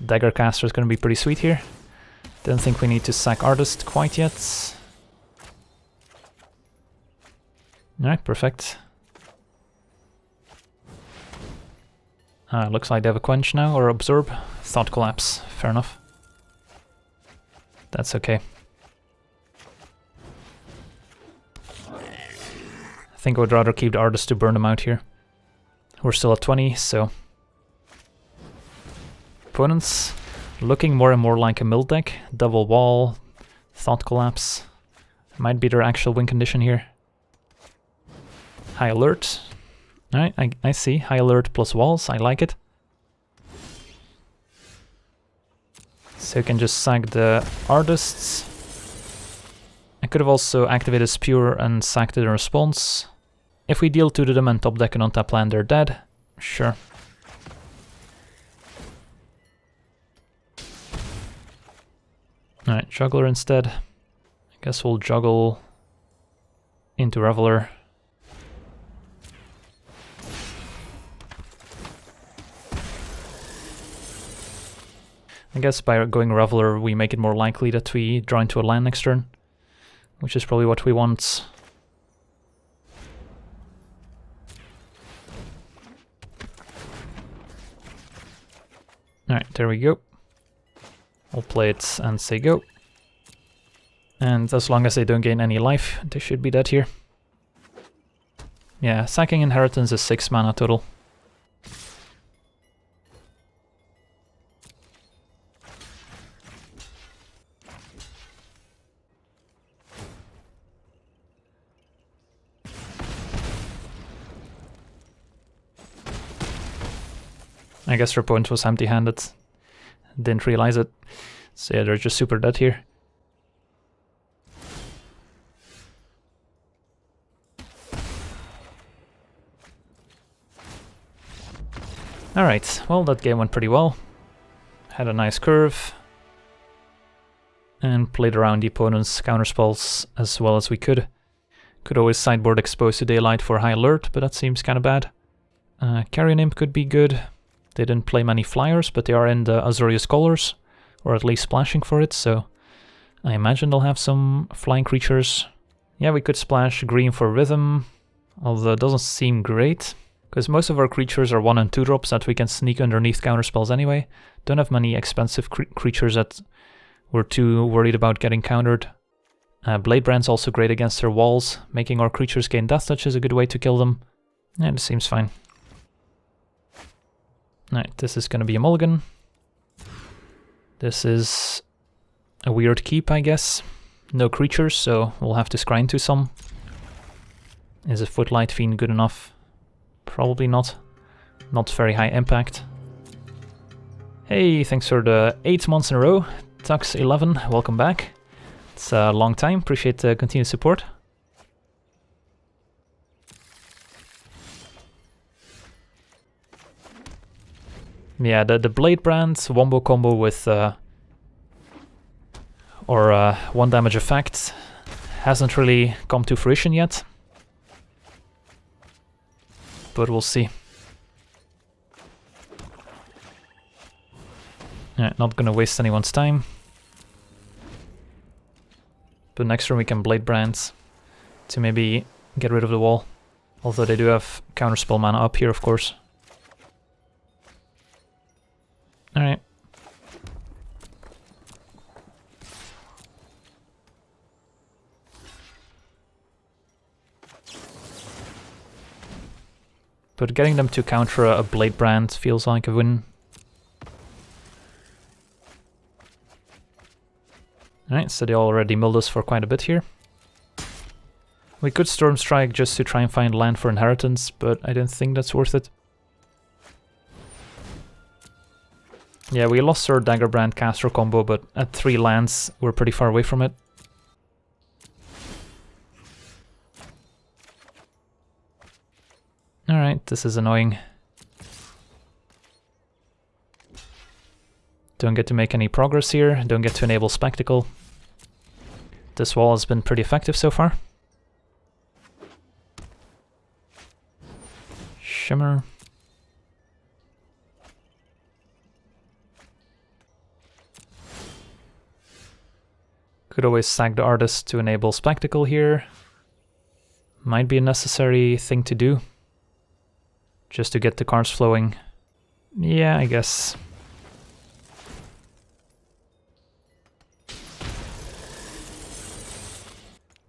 Dagger Caster is going to be pretty sweet here. Don't think we need to sack Artist quite yet. Alright, perfect. Looks like they have a Quench now, or Absorb. Thought Collapse, fair enough. That's okay. I think I would rather keep the Artist to burn them out here. We're still at 20, so... Opponents looking more and more like a mill deck. Double Wall, Thought Collapse. Might be their actual win condition here. High Alert. Alright, I see. High Alert plus Walls, I like it. So you can just sack the Artists. I could have also activated Spear and sacked it in response. If we deal 2 to them and top deck an untap land, they're dead. Sure. Alright, Juggler instead. I guess we'll juggle into Reveler. I guess by going Reveler we make it more likely that we draw into a land next turn, which is probably what we want. Alright, there we go. We'll play it and say go. And as long as they don't gain any life, they should be dead here. Yeah, sacking Inheritance is 6 mana total. I guess their opponent was empty-handed. Didn't realize it. So yeah, they're just super dead here. Alright, well that game went pretty well. Had a nice curve. And played around the opponent's counterspells as well as we could. Could always sideboard Exposed to Daylight for High Alert, but that seems kinda bad. Carrion Imp could be good. They didn't play many flyers, but they are in the Azorius colors, or at least splashing for it, so I imagine they'll have some flying creatures. Yeah, we could splash green for Rhythm, although it doesn't seem great, because most of our creatures are 1 and 2 drops that we can sneak underneath counterspells anyway. Don't have many expensive creatures that we're too worried about getting countered. Bladebrand's also great against their walls. Making our creatures gain Death Touch is a good way to kill them. Yeah, this seems fine. Alright, this is going to be a mulligan. This is a weird keep, I guess. No creatures, so we'll have to scry into some. Is a Footlight Fiend good enough? Probably not. Not very high impact. Hey, thanks for the 8 months in a row. Tux11, welcome back. It's a long time, appreciate the continued support. Yeah, the Blade Brand wombo combo with 1 damage effect hasn't really come to fruition yet. But we'll see. Yeah, not gonna waste anyone's time. But next turn we can Blade Brand to maybe get rid of the wall. Although they do have counterspell mana up here, of course. Alright. But getting them to counter a Blade Brand feels like a win. Alright, so they already milled us for quite a bit here. We could Storm Strike just to try and find land for Inheritance, but I don't think that's worth it. Yeah, we lost our Dagger Brand caster combo, but at 3 lands, we're pretty far away from it. Alright, this is annoying. Don't get to make any progress here, don't get to enable Spectacle. This wall has been pretty effective so far. Shimmer. Could always sack the Artist to enable Spectacle here. Might be a necessary thing to do. Just to get the cards flowing. Yeah, I guess.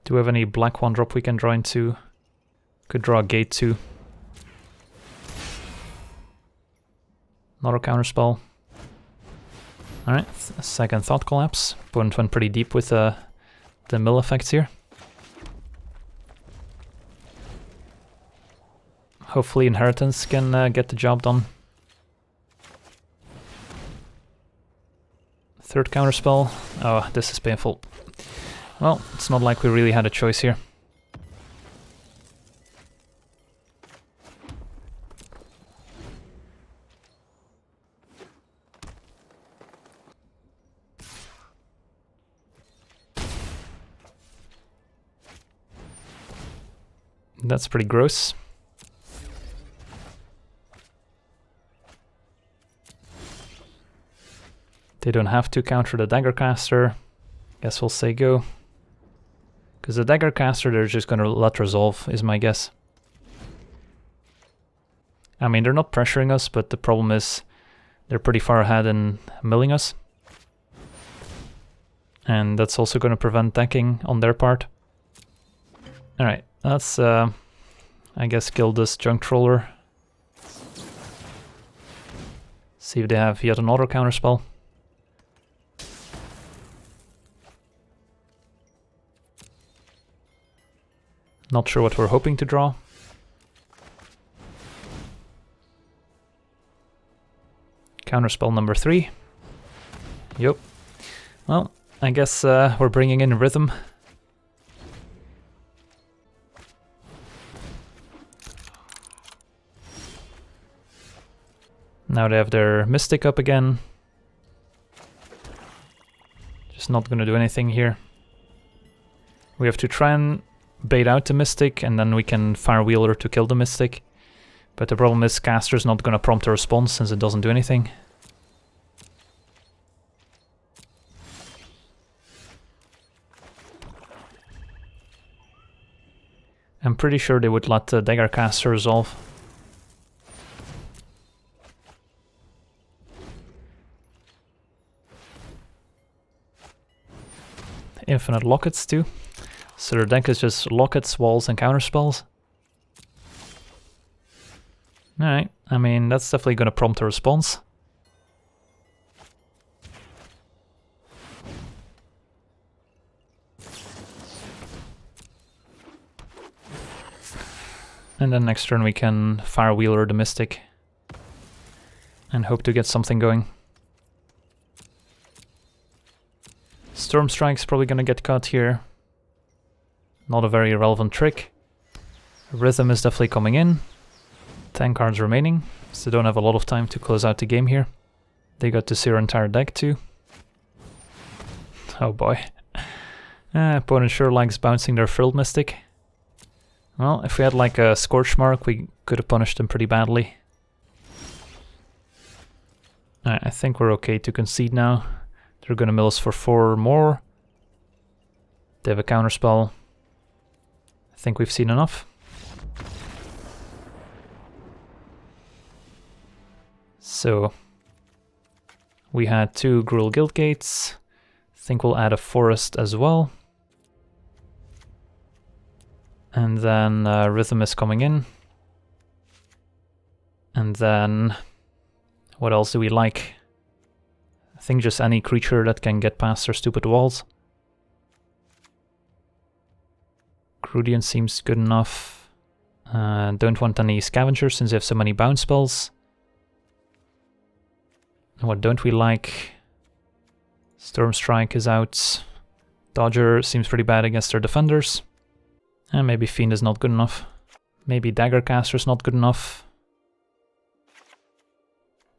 Do we have any black 1-drop we can draw into? Could draw a Gate too. Another counterspell. Alright, second Thought Collapse. Opponent went pretty deep with the mill effects here. Hopefully Inheritance can get the job done. Third counterspell. Oh, this is painful. Well, it's not like we really had a choice here. That's pretty gross. They don't have to counter the Dagger Caster. Guess we'll say go. Because the Dagger Caster they're just gonna let resolve, is my guess. I mean, they're not pressuring us, but the problem is they're pretty far ahead in milling us. And that's also gonna prevent decking on their part. Alright, let's I guess kill this Junk Troller. See if they have yet another counterspell. Not sure what we're hoping to draw. Counterspell number 3. Yup. Well, I guess we're bringing in Rhythm. Now they have their Mystic up again. Just not gonna do anything here. We have to try and bait out the Mystic, and then we can Firewheeler to kill the Mystic. But the problem is Caster's not gonna prompt a response since it doesn't do anything. I'm pretty sure they would let the Dagger Caster resolve. Infinite Lockets too. So their deck is just Lockets, Walls, and Counterspells. Alright, I mean, that's definitely going to prompt a response. And then next turn we can Firewheeler the Mystic and hope to get something going. Storm Strike's probably gonna get cut here. Not a very relevant trick. Rhythm is definitely coming in. 10 cards remaining, so don't have a lot of time to close out the game here. They got to see our entire deck too. Oh boy. Opponent sure likes bouncing their Frilled Mystic. Well, if we had like a Scorch Mark, we could have punished them pretty badly. I think we're okay to concede now. They're gonna mill us for 4 more. They have a counterspell. I think we've seen enough. So we had 2 Gruul Guild Gates. I think we'll add a Forest as well. And then Rhythm is coming in. And then what else do we like? I think just any creature that can get past their stupid walls. Crudian seems good enough. Don't want any Scavengers since they have so many bounce spells. What don't we like? Storm Strike is out. Dodger seems pretty bad against their defenders. And maybe Fiend is not good enough. Maybe Daggercaster is not good enough.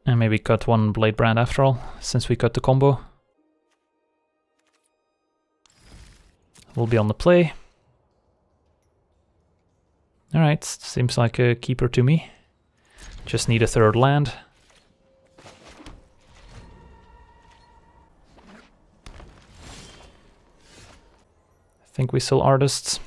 And maybe cut 1 Blade Brand after all, since we cut the combo. We'll be on the play. Alright, seems like a keeper to me. Just need a 3rd land. I think we still Artists.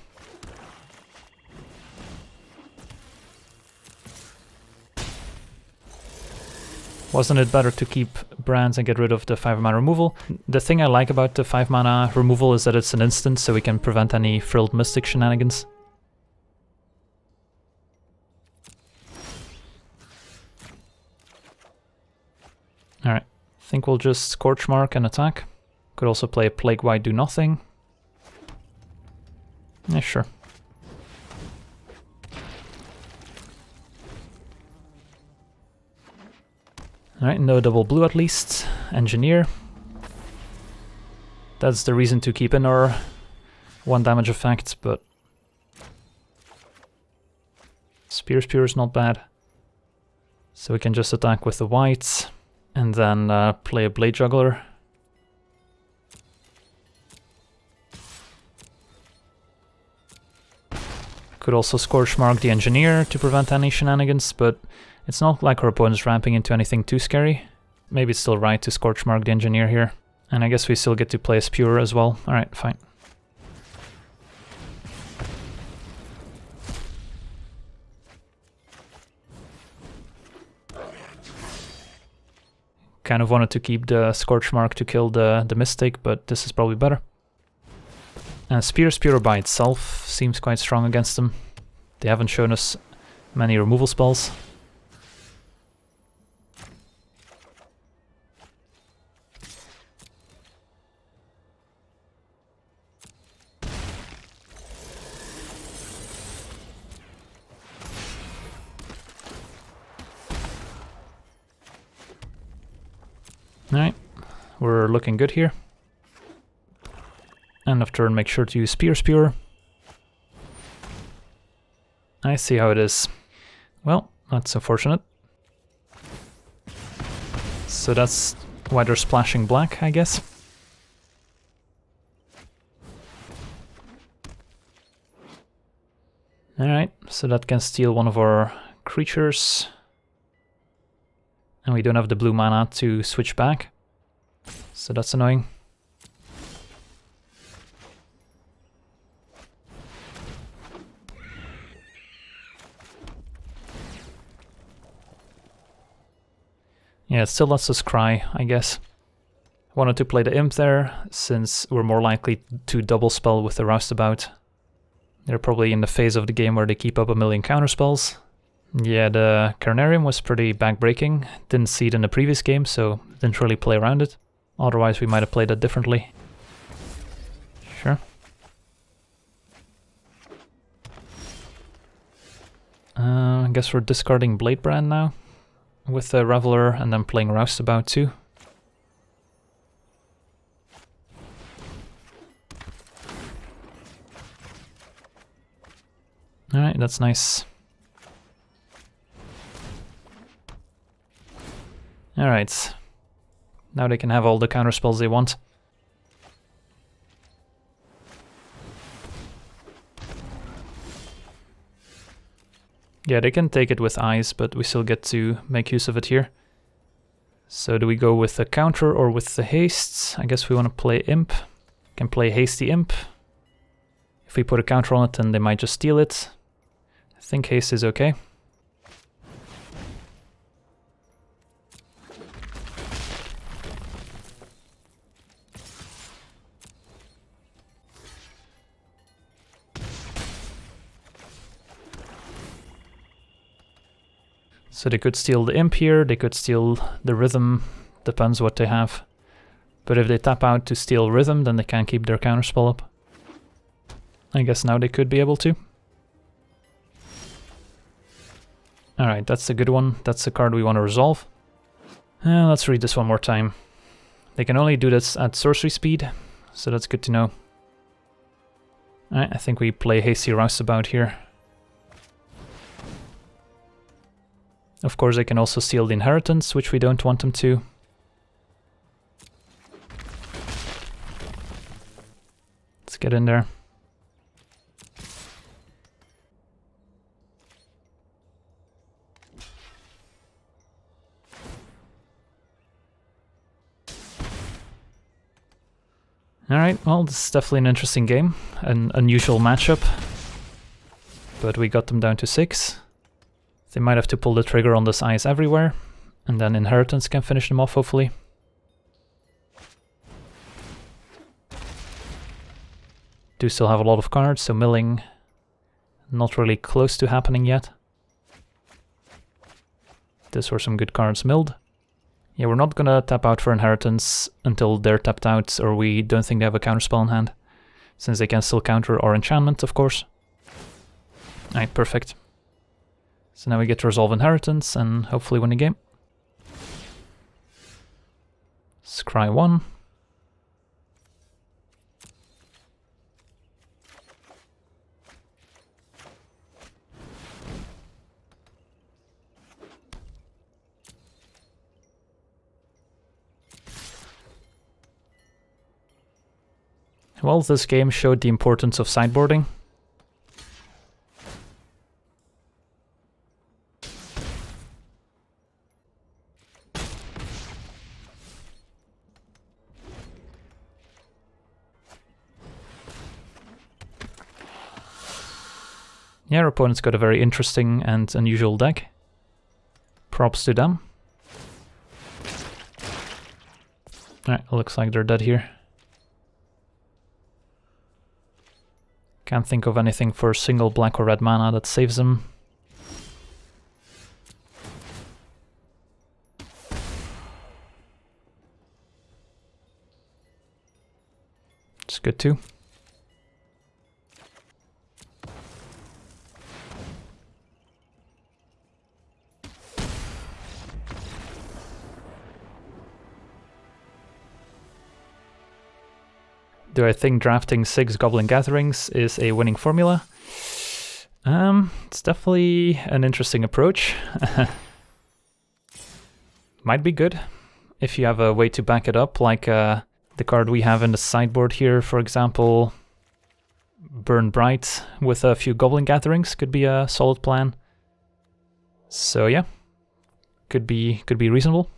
Wasn't it better to keep Brands and get rid of the 5 mana removal? The thing I like about the 5 mana removal is that it's an instant, so we can prevent any Frilled Mystic shenanigans. Alright, I think we'll just Scorch Mark and attack. Could also play Plague White, do nothing. Yeah, sure. Alright, no double blue at least. Engineer. That's the reason to keep in our 1 damage effect, but Spear Spear is not bad. So we can just attack with the whites and then play a Blade Juggler. Could also Scorch Mark the Engineer to prevent any shenanigans, but it's not like our opponent's ramping into anything too scary. Maybe it's still right to Scorch Mark the Engineer here. And I guess we still get to play as Pure as well. Alright, fine. Kind of wanted to keep the Scorch Mark to kill the Mystic, but this is probably better. And Spear Spear by itself seems quite strong against them. They haven't shown us many removal spells. Alright, we're looking good here. End of turn, make sure to use Spear Spear. I see how it is. Well, that's unfortunate. So that's why they're splashing black, I guess. Alright, so that can steal one of our creatures. And we don't have the blue mana to switch back. So that's annoying. Yeah, it still lets us cry, I guess. Wanted to play the Imp there, since we're more likely to double spell with the Roustabout. They're probably in the phase of the game where they keep up a million counterspells. Yeah, the Carnarium was pretty backbreaking. Didn't see it in the previous game, so didn't really play around it. Otherwise we might have played it differently. Sure. I guess we're discarding Bladebrand now with the Reveler and then playing Roustabout too. Alright, that's nice. Alright. Now they can have all the counterspells they want. Yeah, they can take it with eyes, but we still get to make use of it here. So do we go with the counter or with the hastes? I guess we want to play Imp. Can play Hasty Imp. If we put a counter on it, then they might just steal it. I think haste is okay. So they could steal the Imp here, they could steal the Rhythm, depends what they have. But if they tap out to steal Rhythm, then they can't keep their counterspell up. I guess now they could be able to. Alright, that's a good one. That's the card we want to resolve. Let's read this one more time. They can only do this at sorcery speed, so that's good to know. Alright, I think we play Hasty Roustabout here. Of course, they can also steal the Inheritance, which we don't want them to. Let's get in there. Alright, well, this is definitely an interesting game. An unusual matchup. But we got them down to 6. They might have to pull the trigger on this Eyes Everywhere, and then Inheritance can finish them off, hopefully. Do still have a lot of cards, so milling not really close to happening yet. These were some good cards milled. Yeah, we're not gonna tap out for Inheritance until they're tapped out, or we don't think they have a counterspell in hand, since they can still counter our enchantment, of course. Alright, perfect. So now we get to resolve Inheritance and hopefully win the game. Scry 1. Well, this game showed the importance of sideboarding. Yeah, our opponent's got a very interesting and unusual deck. Props to them. Alright, looks like they're dead here. Can't think of anything for single black or red mana that saves them. It's good too. Do I think drafting 6 Goblin Gatherings is a winning formula? It's definitely an interesting approach. Might be good if you have a way to back it up, like the card we have in the sideboard here, for example. Burn Bright with a few Goblin Gatherings could be a solid plan. So yeah, could be reasonable.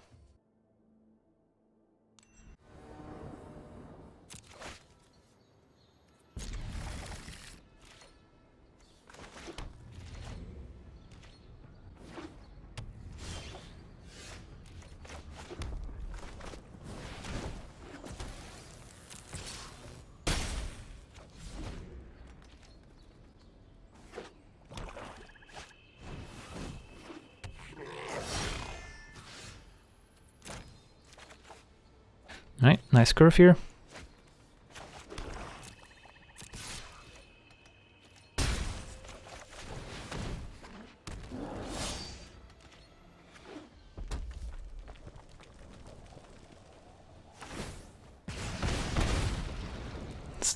Alright, nice curve here.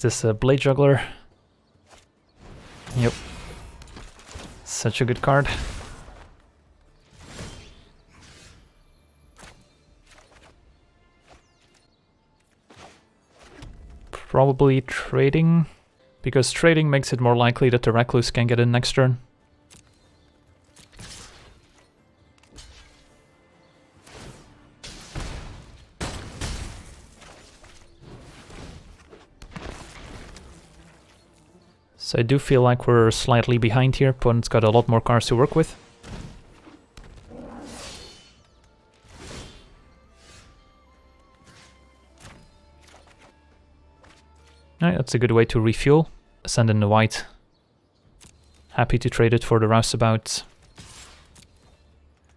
this Blade Juggler? Yep. Such a good card. Probably trading, because trading makes it more likely that the Recluse can get in next turn. So I do feel like we're slightly behind here. Opponent's got a lot more cards to work with. Alright, that's a good way to refuel. Send in the white. Happy to trade it for the roustabout.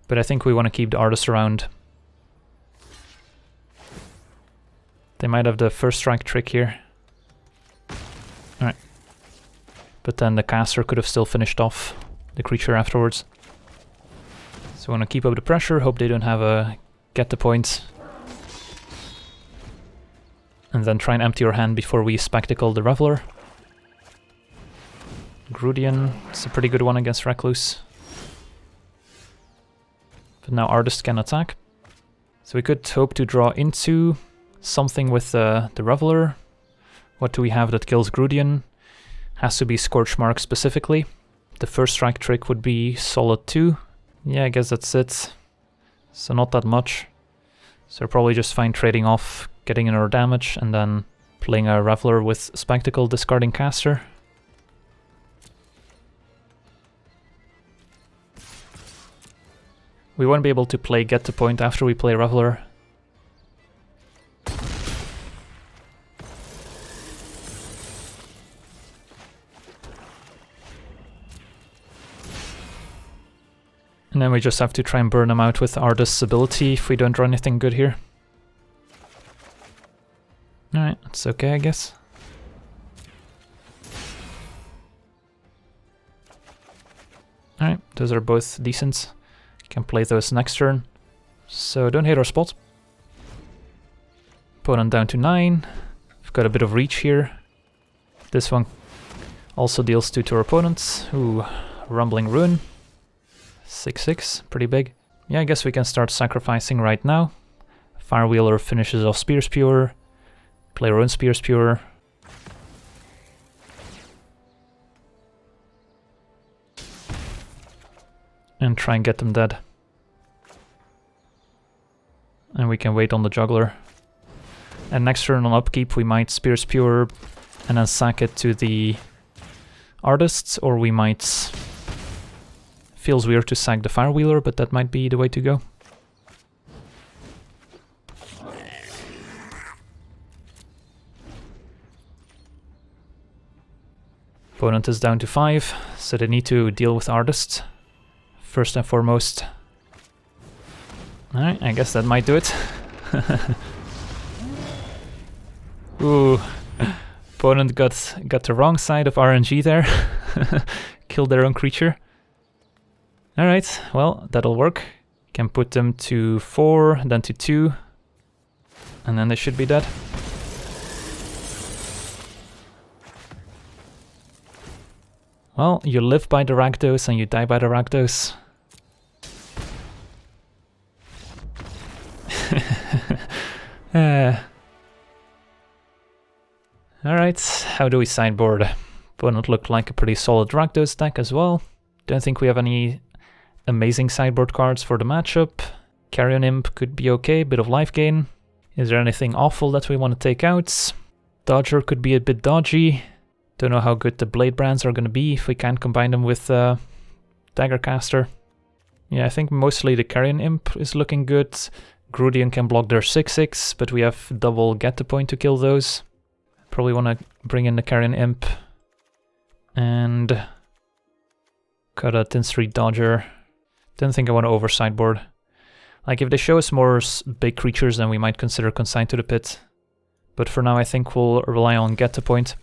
But I think we want to keep the artist around. They might have the first strike trick here. Alright. But then the caster could have still finished off the creature afterwards. So we want to keep up the pressure, hope they don't have a get the point. And then try and empty our hand before we spectacle the Reveler. Grudian, it's a pretty good one against Recluse. But now Artist can attack. So we could hope to draw into something with the Reveler. What do we have that kills Grudian? Has to be Scorch Mark specifically. The first strike trick would be solid 2. Yeah, I guess that's it. So not that much. So probably just fine trading off, getting in our damage, and then playing a Reveler with Spectacle, discarding caster. We won't be able to play Get the Point after we play Reveler. And then we just have to try and burn them out with Artist's ability if we don't draw anything good here. Alright, that's okay, I guess. Alright, those are both decent. Can play those next turn. So don't hate our spot. Opponent down to 9. We've got a bit of reach here. This one also deals 2 to our opponents. Ooh, Rumbling Ruin. 6/6, pretty big. Yeah, I guess we can start sacrificing right now. Firewheeler finishes off Spear Spewer. Play our own Spear Spewer. And try and get them dead. And we can wait on the Juggler. And next turn on upkeep we might Spear Spewer and then sack it to the Artists, or we might... Feels weird to sack the Firewheeler, but that might be the way to go. Opponent is down to 5, so they need to deal with Artists first and foremost. Alright, I guess that might do it. Ooh, opponent got the wrong side of RNG there. Killed their own creature. Alright, well, that'll work. Can put them to 4, then to 2. And then they should be dead. Well, you live by the Rakdos and you die by the Rakdos. Alright, how do we sideboard? Opponent looked like a pretty solid Rakdos deck as well. Don't think we have any amazing sideboard cards for the matchup. Carrion Imp could be okay, bit of life gain. Is there anything awful that we want to take out? Dodger could be a bit dodgy. Don't know how good the Blade Brands are going to be if we can't combine them with Daggercaster. Yeah, I think mostly the Carrion Imp is looking good. Grudian can block their 6/6, but we have double Get the Point to kill those. Probably want to bring in the Carrion Imp. And got a Tin Street Dodger. Don't think I want to over sideboard. Like, if they show us more big creatures, then we might consider Consign to the Pit. But for now, I think we'll rely on Get the Point.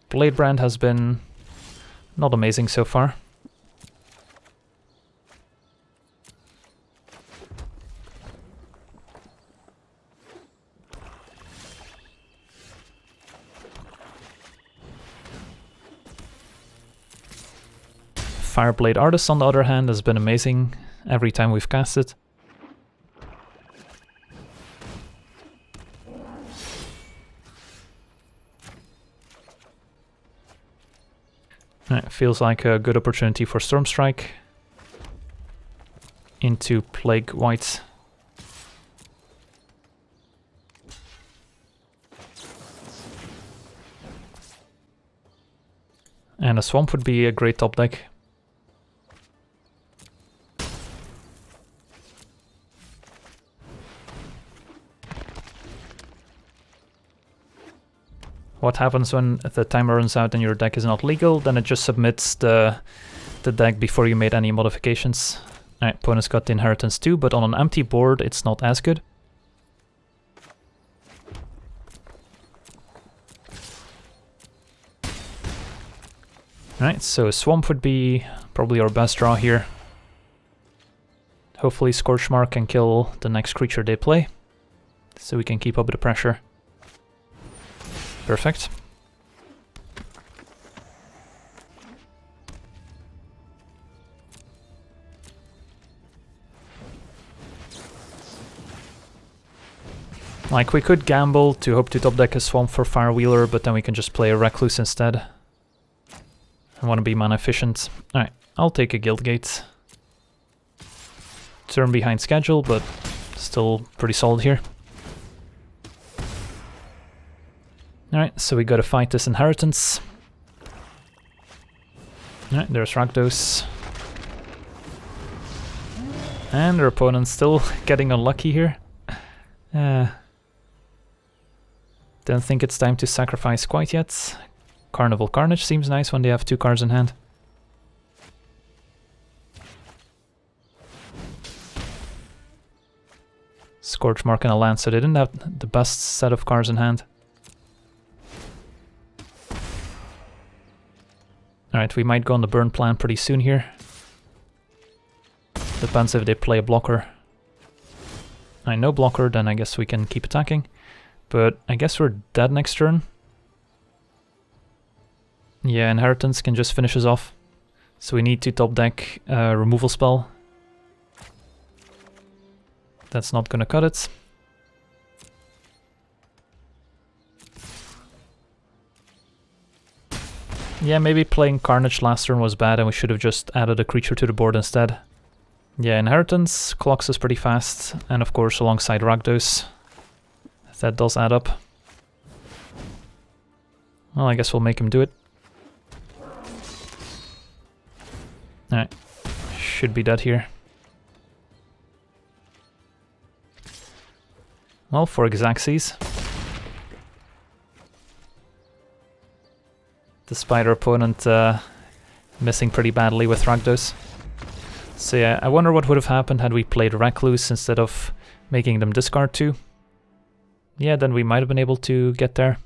Blade Brand has been not amazing so far. Fireblade Artist, on the other hand, has been amazing every time we've cast it. It feels like a good opportunity for Stormstrike into Plague White. And a Swamp would be a great top deck. What happens when the timer runs out and your deck is not legal? Then it just submits the deck before you made any modifications. Alright, opponent's got the Inheritance too, but on an empty board it's not as good. Alright, so Swamp would be probably our best draw here. Hopefully Scorchmark can kill the next creature they play, so we can keep up the pressure. Perfect. Like, we could gamble to hope to top deck a Swamp for Firewheeler, but then we can just play a Recluse instead. I want to be mana efficient. Alright, I'll take a Guildgate. Turn behind schedule, but still pretty solid here. Alright, so we gotta fight this Inheritance. Alright, there's Rakdos. And our opponent's still getting unlucky here. Don't think it's time to sacrifice quite yet. Carnival Carnage seems nice when they have 2 cards in hand. Scorchmark and a land, so they didn't have the best set of cards in hand. Alright, we might go on the burn plan pretty soon here. Depends if they play a blocker. No blocker, then I guess we can keep attacking. But I guess we're dead next turn. Yeah, Inheritance can just finish us off. So we need to top deck a removal spell. That's not gonna cut it. Yeah, maybe playing Carnage last turn was bad and we should have just added a creature to the board instead. Yeah, Inheritance clocks us pretty fast, and of course alongside Rakdos. That does add up. Well, I guess we'll make him do it. Alright, should be dead here. Well, for Xaxes. Despite our opponent missing pretty badly with Rakdos. So yeah, I wonder what would have happened had we played Recluse instead of making them discard 2. Yeah, then we might have been able to get there.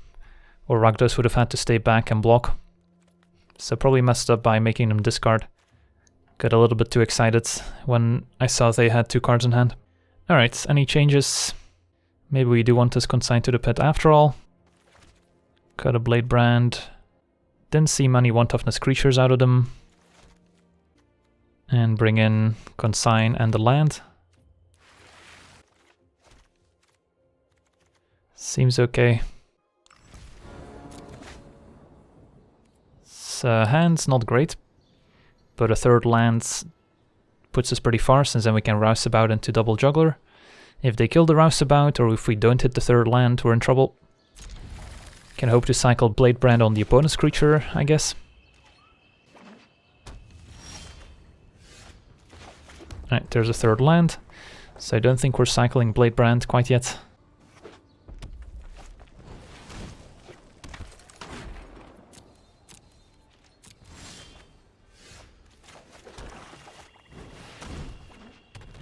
Or Rakdos would have had to stay back and block. So probably messed up by making them discard. Got a little bit too excited when I saw they had 2 cards in hand. Alright, any changes? Maybe we do want this consigned to the pit after all. Got a Blade Brand. Didn't see many 1-toughness creatures out of them. And bring in Consign and the land. Seems okay. Hand's not great, but a 3rd land puts us pretty far, since then we can Rouseabout into Double Juggler. If they kill the Rouseabout, or if we don't hit the 3rd land, we're in trouble. Can hope to cycle Blade Brand on the opponent's creature, I guess. Alright, there's a 3rd land, so I don't think we're cycling Blade Brand quite yet.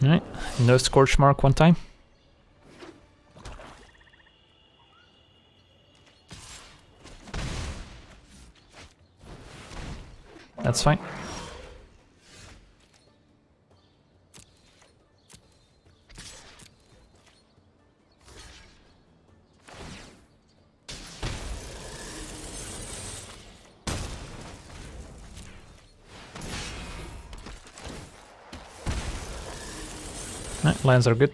Alright, no Scorchmark one time. That's fine. Lands are good.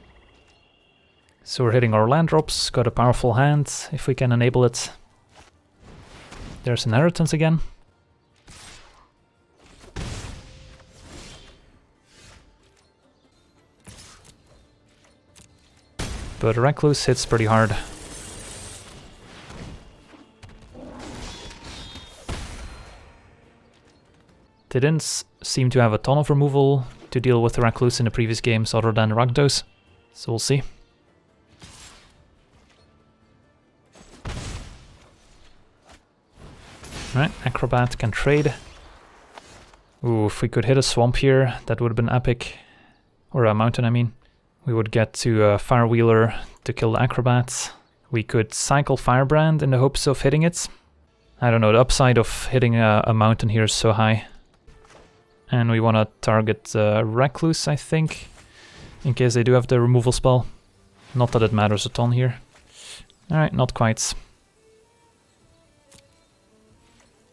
So we're hitting our land drops, got a powerful hand, if we can enable it. There's Inheritance again. But Recluse hits pretty hard. They didn't seem to have a ton of removal to deal with the Recluse in the previous games other than Rakdos, so we'll see. Alright, Acrobat can trade. Ooh, if we could hit a swamp here, that would have been epic. Or a mountain, I mean. We would get to Firewheeler to kill the Acrobats. We could cycle Firebrand in the hopes of hitting it. I don't know, the upside of hitting a mountain here is so high. And we want to target Recluse, I think, in case they do have the removal spell. Not that it matters a ton here. Alright, not quite.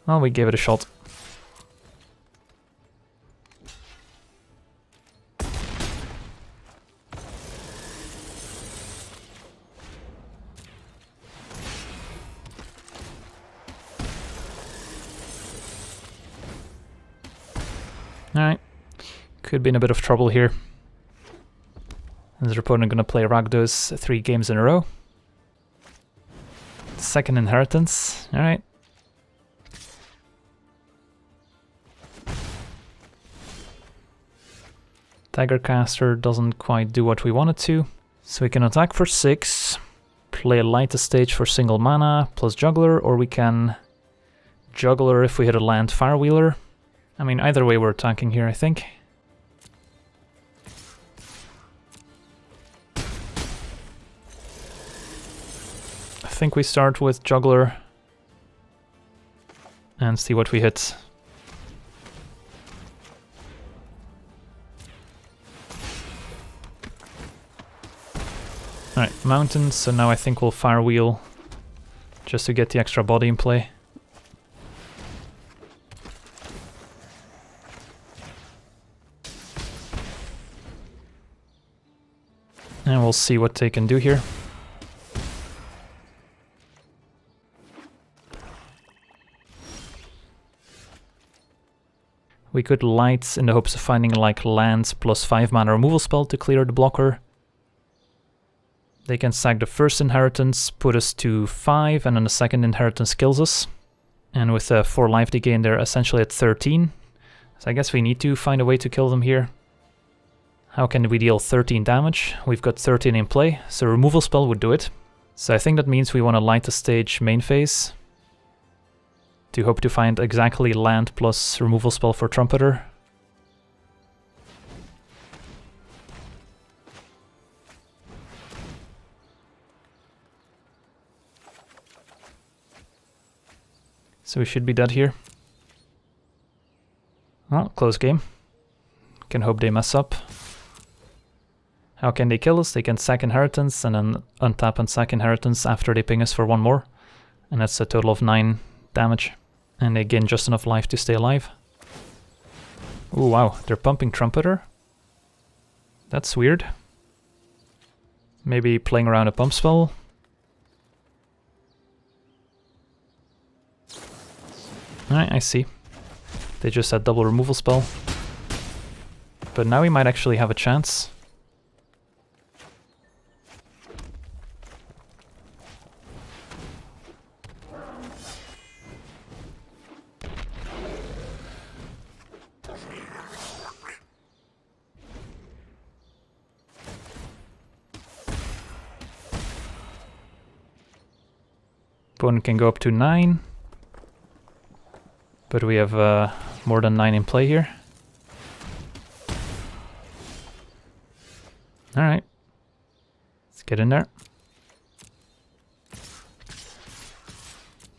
Well, we gave it a shot. Alright, could be in a bit of trouble here. Is their opponent going to play Rakdos 3 games in a row? Second Inheritance, alright. Daggercaster doesn't quite do what we want it to. So we can attack for 6, play a Light the Stage for single mana, plus Juggler, or we can Juggler if we hit a land Firewheeler. I mean, either way we're attacking here, I think. I think we start with Juggler and see what we hit. Alright, Mountains, so now I think we'll Firewheel just to get the extra body in play. And we'll see what they can do here. We could Light in the hopes of finding like lands plus 5 mana removal spell to clear the blocker. They can sack the first Inheritance, put us to 5, and then the second Inheritance kills us. And with 4 life they gain, they're essentially at 13. So I guess we need to find a way to kill them here. How can we deal 13 damage? We've got 13 in play, so removal spell would do it. So I think that means we want to Light the Stage main phase to hope to find exactly land plus removal spell for Trumpeter. So we should be dead here. Well, close game. Can hope they mess up. How can they kill us? They can sack Inheritance and then untap and sack Inheritance after they ping us for 1 more. And that's a total of 9 damage. And they gain just enough life to stay alive. Ooh, wow, they're pumping Trumpeter. That's weird. Maybe playing around a pump spell. Alright, I see. They just had double removal spell. But now we might actually have a chance. Opponent can go up to 9. But we have more than 9 in play here. Alright. Let's get in there.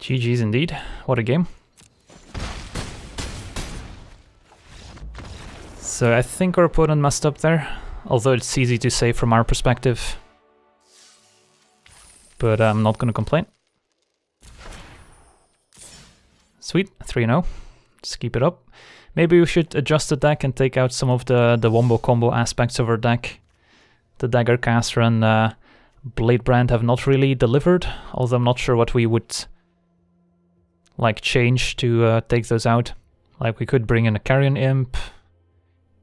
GG's indeed. What a game. So I think our opponent messed up there. Although it's easy to say from our perspective. But I'm not going to complain. Sweet, 3-0. Just keep it up. Maybe we should adjust the deck and take out some of the wombo combo aspects of our deck. The Dagger Caster and Blade Brand have not really delivered, although I'm not sure what we would like change to take those out. Like we could bring in a Carrion Imp,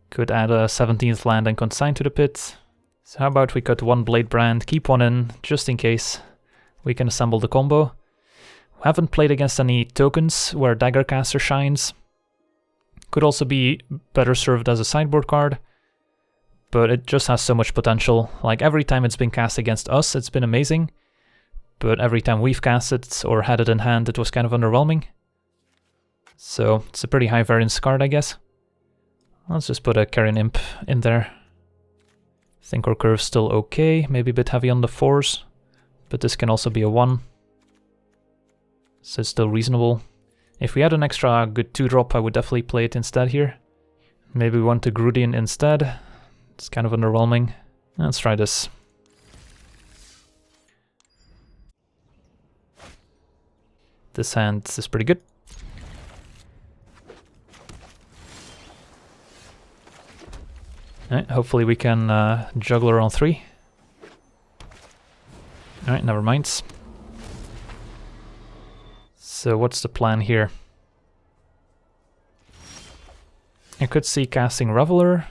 could add a 17th land and consign to the pit. So how about we cut one Blade Brand, keep one in, just in case we can assemble the combo. We haven't played against any tokens where Dagger Caster shines. Could also be better served as a sideboard card, but it just has so much potential. Like every time it's been cast against us, it's been amazing, but every time we've cast it or had it in hand, it was kind of underwhelming. So it's a pretty high variance card, I guess. Let's just put a Carrion Imp in there. I think our curve's still okay, maybe a bit heavy on the 4s, but this can also be a 1. So it's still reasonable. If we had an extra good 2-drop, I would definitely play it instead here. Maybe we want to Grudian instead. It's kind of underwhelming. Let's try this. This hand is pretty good. Alright, hopefully we can juggler on 3. Alright, never mind. So what's the plan here? I could see casting Reveler,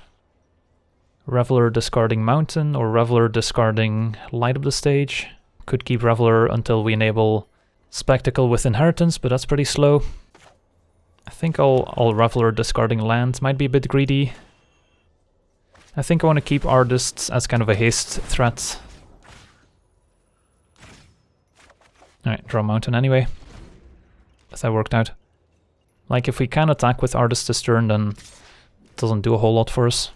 Reveler discarding Mountain, or Reveler discarding Light Up the Stage. Could keep Reveler until we enable Spectacle with Inheritance, but that's pretty slow. I think I'll Reveler discarding land, might be a bit greedy. I think I want to keep Artists as kind of a haste threat. Alright, draw Mountain anyway. That worked out. Like if we can attack with Artist this turn, then it doesn't do a whole lot for us.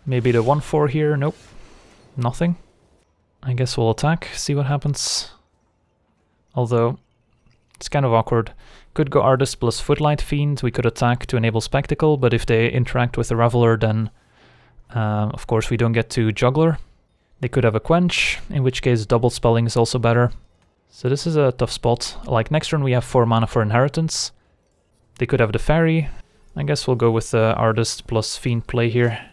Maybe the 1/4 here, nope. Nothing. I guess we'll attack, see what happens. Although, it's kind of awkward. Could go Artist plus Footlight Fiend, we could attack to enable Spectacle, but if they interact with the Reveler, then of course we don't get to Juggler. They could have a Quench, in which case double spelling is also better. So this is a tough spot. Like next turn we have 4 mana for Inheritance. They could have the Fairy. I guess we'll go with the Artist plus Fiend play here.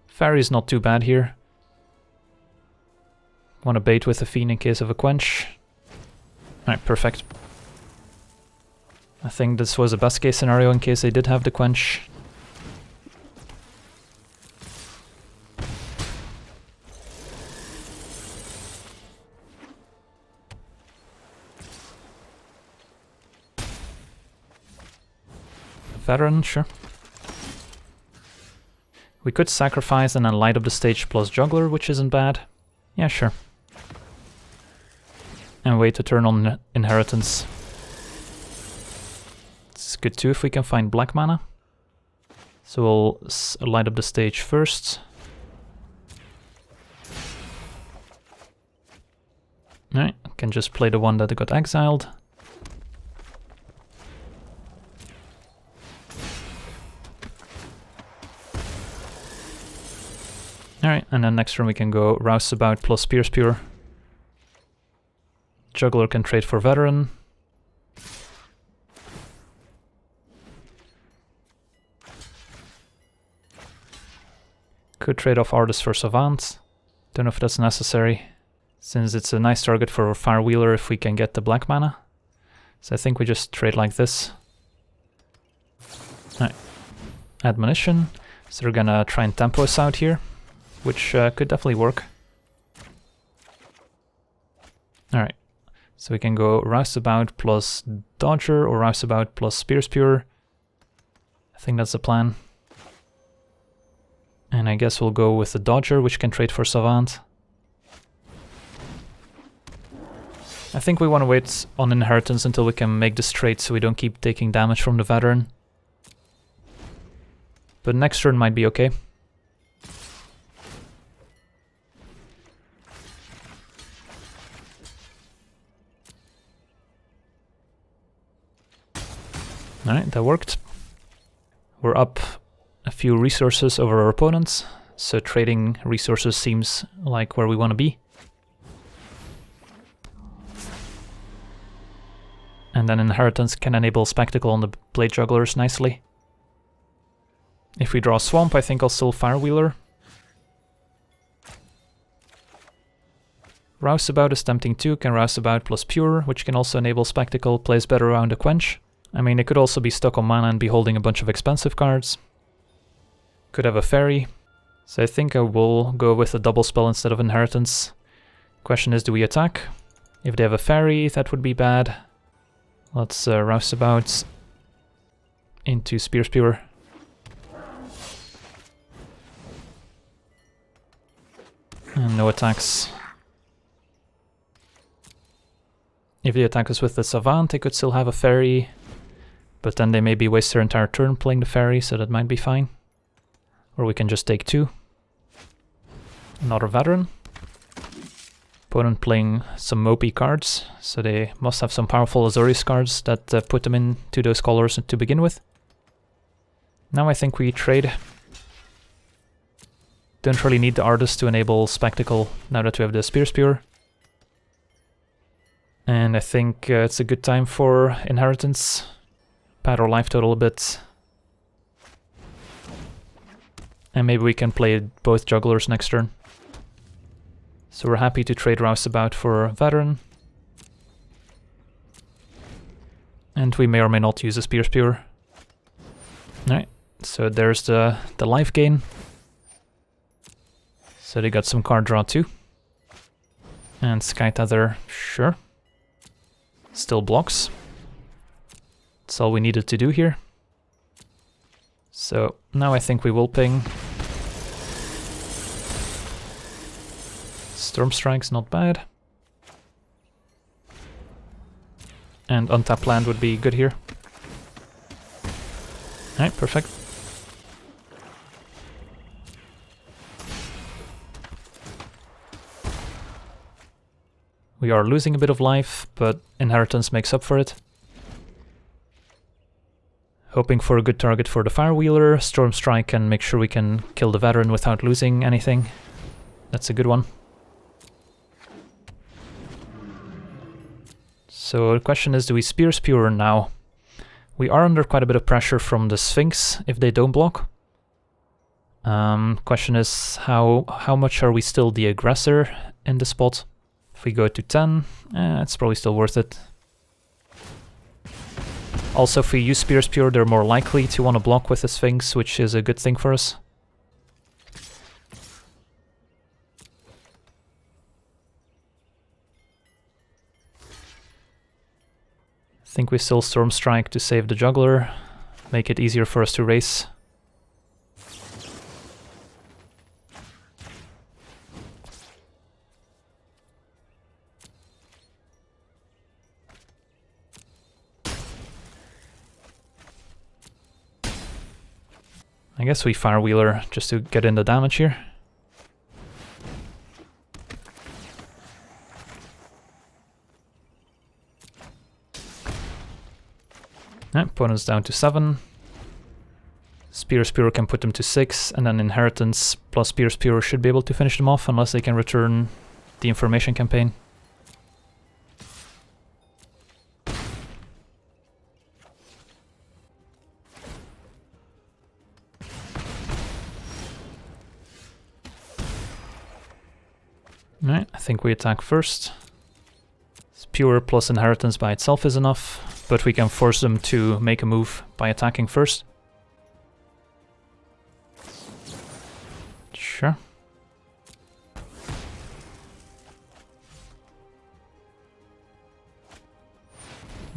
Fairy is not too bad here. Want to bait with the Fiend in case of a Quench. Alright, perfect. I think this was the best case scenario in case they did have the Quench. Veteran, sure. We could sacrifice and then Light Up the Stage plus Juggler, which isn't bad. Yeah, sure. And wait to turn on Inheritance. It's good too if we can find black mana. So we'll Light Up the Stage first. Alright, can just play the one that got exiled. Alright, and then next turn we can go Rouseabout plus Pierce Pure. Juggler can trade for Veteran. Could trade off Artist for Savant. Don't know if that's necessary, since it's a nice target for Firewheeler if we can get the black mana. So I think we just trade like this. Alright. Admonition. So we're gonna try and tempo us out here, which could definitely work. Alright, so we can go Rouseabout plus Dodger or Rouseabout plus Pierce Pure. I think that's the plan. And I guess we'll go with the Dodger, which can trade for Savant. I think we want to wait on Inheritance until we can make this trade so we don't keep taking damage from the Veteran. But next turn might be okay. Alright, that worked. We're up a few resources over our opponents, so trading resources seems like where we want to be. And then Inheritance can enable Spectacle on the Blade Jugglers nicely. If we draw Swamp, I think I'll still Firewheeler. Rouseabout is tempting too, can Rouseabout plus Pure, which can also enable Spectacle, plays better around a Quench. I mean, it could also be stuck on mana and be holding a bunch of expensive cards. Could have a Fairy. So I think I will go with a double spell instead of Inheritance. Question is, do we attack? If they have a Fairy, that would be bad. Let's Rouseabout into Spear. And no attacks. If they attack us with the Savant, they could still have a Fairy, but then they maybe waste their entire turn playing the Fairy, so that might be fine. Or we can just take 2. Another Veteran. Opponent playing some mopey cards, so they must have some powerful Azorius cards that put them into those colors to begin with. Now I think we trade. Don't really need the Artist to enable Spectacle now that we have the Spear. And I think it's a good time for Inheritance. Pad our life total a bit. And maybe we can play both Jugglers next turn. So we're happy to trade Rouseabout for Veteran. And we may or may not use a Spear. Alright, so there's the life gain. So they got some card draw too. And Sky Tether, sure. Still blocks. That's all we needed to do here. So now I think we will ping. Storm Strike's not bad. And untap land would be good here. Alright, perfect. We are losing a bit of life, but Inheritance makes up for it. Hoping for a good target for the Firewheeler. Storm Strike can make sure we can kill the Veteran without losing anything. That's a good one. So the question is, do we Spear now? We are under quite a bit of pressure from the Sphinx if they don't block. Question is, how much are we still the aggressor in the spot? If we go to 10, it's probably still worth it. Also, if we use Spear, they're more likely to want to block with the Sphinx, which is a good thing for us. I think we still Storm Strike to save the Juggler, make it easier for us to race. I guess we Firewheeler just to get in the damage here. Opponent's down to 7. Spear can put them to 6, and then Inheritance plus Spear should be able to finish them off unless they can return the Information Campaign. Alright, I think we attack first. Spear plus Inheritance by itself is enough, but we can force them to make a move by attacking first. Sure.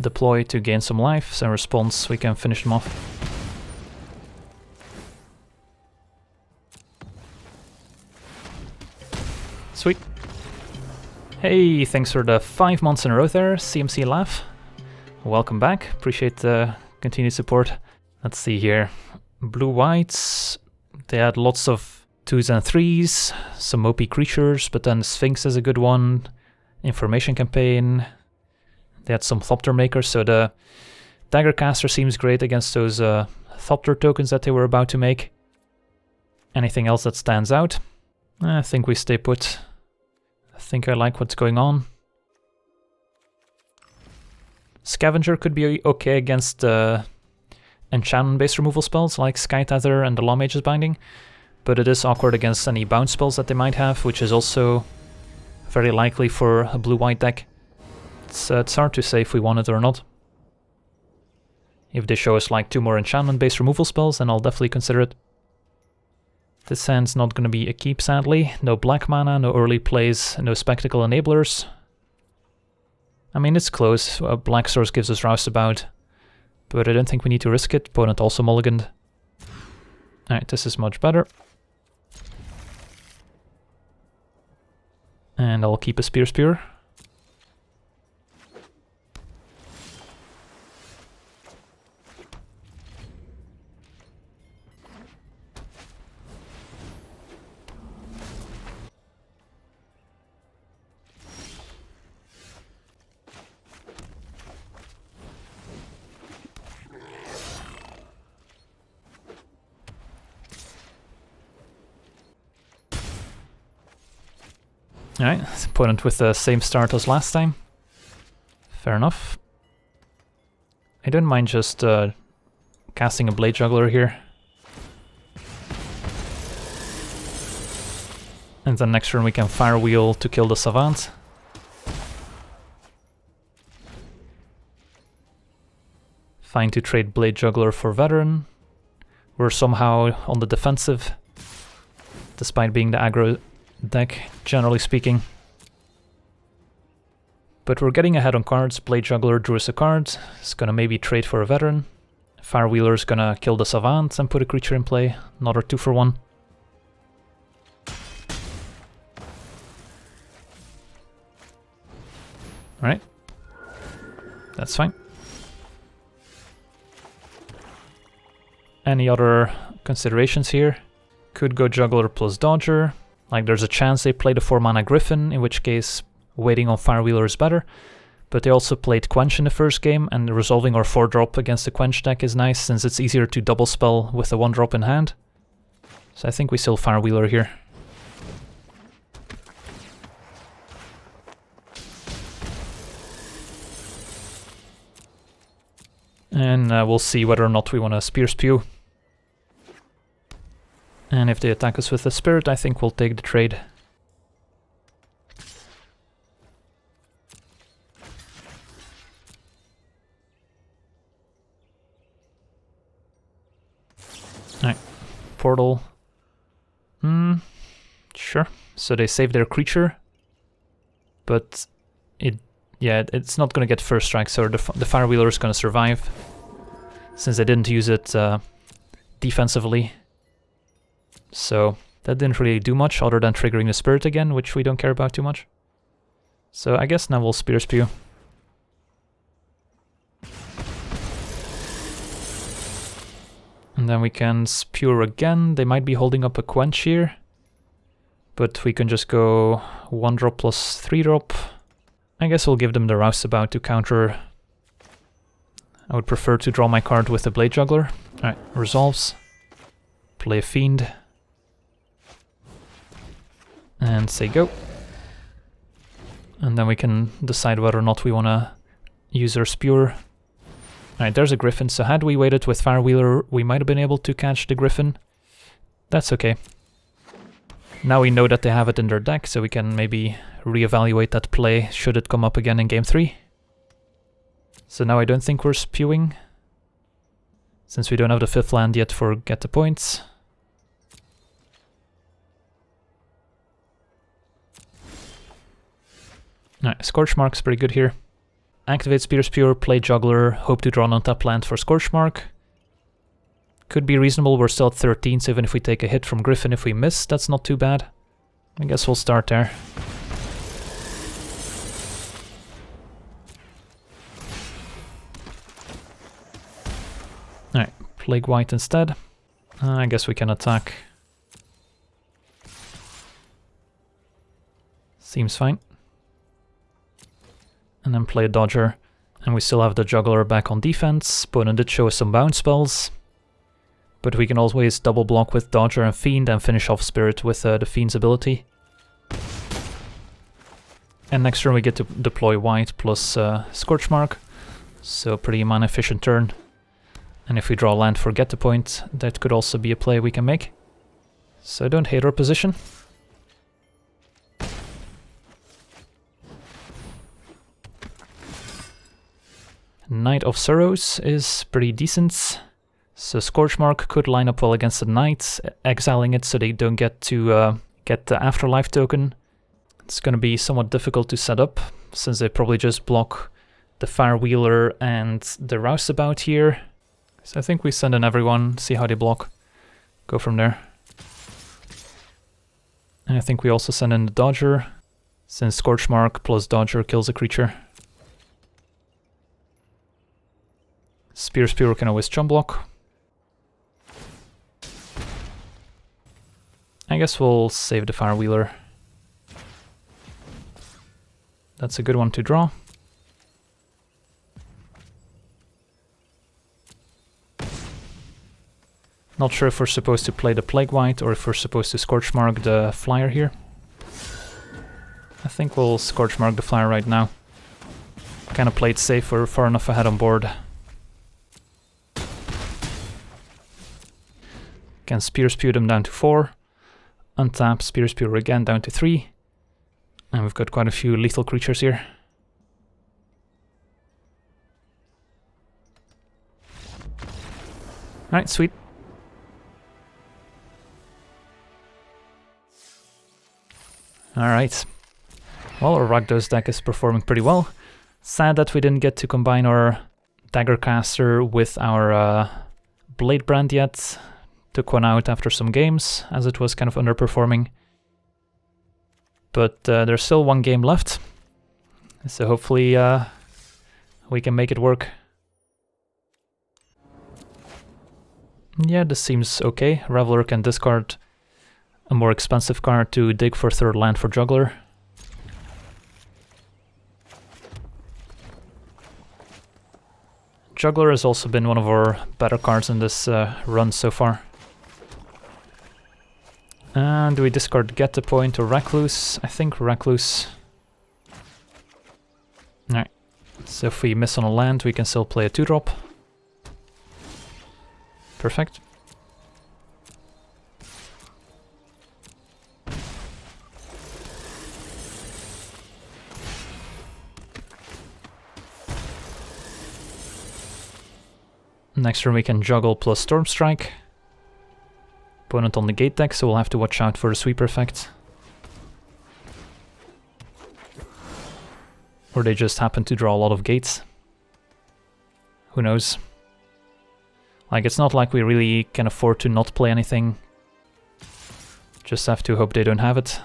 Deploy to gain some life, so in response we can finish them off. Sweet. Hey, thanks for the 5 months in a row there, CMC Laugh. Welcome back, appreciate the continued support. Let's see here. Blue-whites, they had lots of 2s and 3s, some OP creatures, but then Sphinx is a good one. Information Campaign. They had some Thopter makers, so the Dagger Caster seems great against those Thopter tokens that they were about to make. Anything else that stands out? I think we stay put. I think I like what's going on. Scavenger could be okay against enchantment-based removal spells like Sky Tether and the Law Mage's Binding, but it is awkward against any bounce spells that they might have, which is also very likely for a blue-white deck. It's hard to say if we want it or not. If they show us like 2 more enchantment-based removal spells, then I'll definitely consider it. This hand's not going to be a keep, sadly. No black mana, no early plays, no spectacle enablers. I mean, it's close. Black Source gives us Roustabout, but I don't think we need to risk it. Opponent also mulliganed. Alright, this is much better. And I'll keep a Spear. Alright, opponent with the same start as last time. Fair enough. I don't mind just casting a Blade Juggler here. And then next turn we can Firewheel to kill the Savant. Fine to trade Blade Juggler for Veteran. We're somehow on the defensive, despite being the aggro deck, generally speaking. But we're getting ahead on cards. Blade Juggler drew us a card. It's gonna maybe trade for a Veteran. Firewheeler's gonna kill the Savant and put a creature in play. Another 2 for 1. Alright. That's fine. Any other considerations here? Could go Juggler plus Dodger. Like, there's a chance they played a 4-mana Griffin, in which case waiting on Firewheeler is better. But they also played Quench in the first game, and resolving our 4-drop against the Quench deck is nice, since it's easier to double spell with a 1-drop in hand. So I think we still Firewheeler here. And we'll see whether or not we want to Spear Spew. And if they attack us with a Spirit, I think we'll take the trade. Alright, Portal. Sure. So they save their creature, but it's not going to get first strike, so the Firewheeler is going to survive, since they didn't use it defensively. So that didn't really do much other than triggering the Spirit again, which we don't care about too much. So I guess now we'll Spear Spew. And then we can Spew again. They might be holding up a Quench here, but we can just go 1-drop plus 3-drop. I guess we'll give them the Roustabout to counter. I would prefer to draw my card with the Blade Juggler. Alright, resolves. Play a Fiend. And say go. And then we can decide whether or not we want to use our Spewer. Alright, there's a Griffin, so had we waited with Firewheeler, we might have been able to catch the Griffin. That's okay. Now we know that they have it in their deck, so we can maybe reevaluate that play should it come up again in game 3. So now I don't think we're spewing, since we don't have the 5th land yet for get the points. Alright, Scorchmark's pretty good here. Activate Spear Spewer, play Juggler, hope to draw an untapped land for Scorchmark. Could be reasonable, we're still at 13, so even if we take a hit from Griffin if we miss, that's not too bad. I guess we'll start there. Alright, Plague White instead. I guess we can attack. Seems fine. And then play a Dodger. And we still have the Juggler back on defense. Opponent did show us some bounce spells. But we can always double block with Dodger and Fiend and finish off Spirit with the Fiend's ability. And next turn we get to deploy White plus Scorchmark. So pretty mana efficient turn. And if we draw land for get the point, that could also be a play we can make. So I don't hate our position. Knight of Sorrows is pretty decent. So Scorchmark could line up well against the Knight, exiling it so they don't get to get the Afterlife token. It's going to be somewhat difficult to set up, since they probably just block the Firewheeler and the Roustabout here. So I think we send in everyone, see how they block, go from there. And I think we also send in the Dodger, since Scorchmark plus Dodger kills a creature. Spear can always chum block. I guess we'll save the Firewheeler. That's a good one to draw. Not sure if we're supposed to play the Plague White or if we're supposed to Scorchmark the Flyer here. I think we'll Scorchmark the Flyer right now. Kind of played safe, we're far enough ahead on board. Can Spear Spew them down to 4. Untap, Spear Spew again down to 3. And we've got quite a few lethal creatures here. Alright, sweet. Alright. Well, our Rakdos deck is performing pretty well. Sad that we didn't get to combine our Daggercaster with our Blade Brand yet. Took one out after some games, as it was kind of underperforming. But there's still one game left, so hopefully we can make it work. Yeah, this seems okay. Reveler can discard a more expensive card to dig for third land for Juggler. Juggler has also been one of our better cards in this run so far. And do we discard Get the Point or Recluse? I think Recluse. Alright, so if we miss on a land, we can still play a 2-drop. Perfect. Next turn we can Juggle plus Storm Strike. Opponent on the gate deck, so we'll have to watch out for the sweeper effect. Or they just happen to draw a lot of gates. Who knows? Like, it's not like we really can afford to not play anything. Just have to hope they don't have it.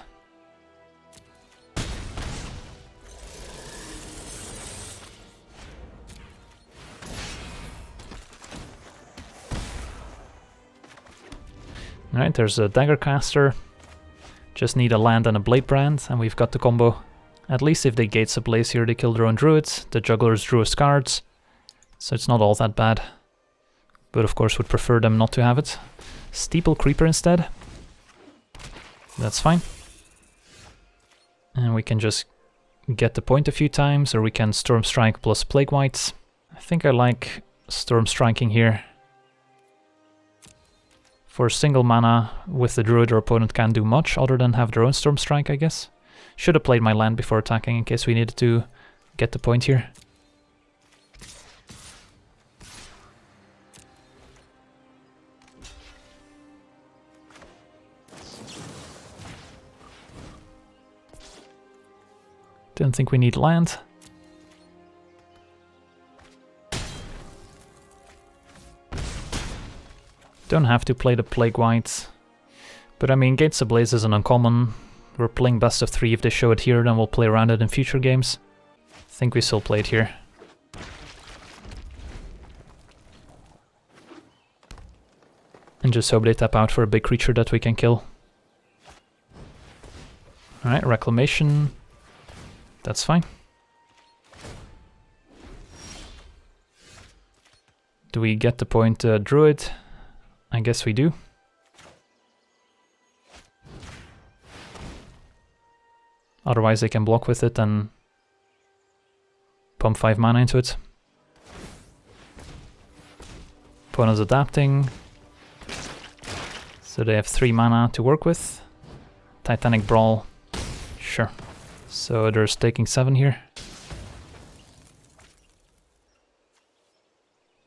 Alright, there's a Daggercaster. Just need a land and a Blade Brand, and we've got the combo. At least if they Gates Ablaze here, they kill their own Druids. The Jugglers drew us cards, so it's not all that bad. But of course would prefer them not to have it. Steeple Creeper instead. That's fine. And we can just get the point a few times, or we can Storm Strike plus Plague White. I think I like Storm Striking here. For single mana, with the Druid, our opponent can't do much other than have their own Storm Strike, I guess. Should have played my land before attacking in case we needed to get the point here. Don't think we need land. Don't have to play the Plague White. But I mean, Gates Ablaze is an uncommon. We're playing best of 3. If they show it here, then we'll play around it in future games. I think we still play it here. And just hope they tap out for a big creature that we can kill. Alright, Reclamation. That's fine. Do we get the point Druid? I guess we do. Otherwise they can block with it and pump 5 mana into it. Opponent's adapting. So they have 3 mana to work with. Titanic Brawl. Sure. So they're staking 7 here.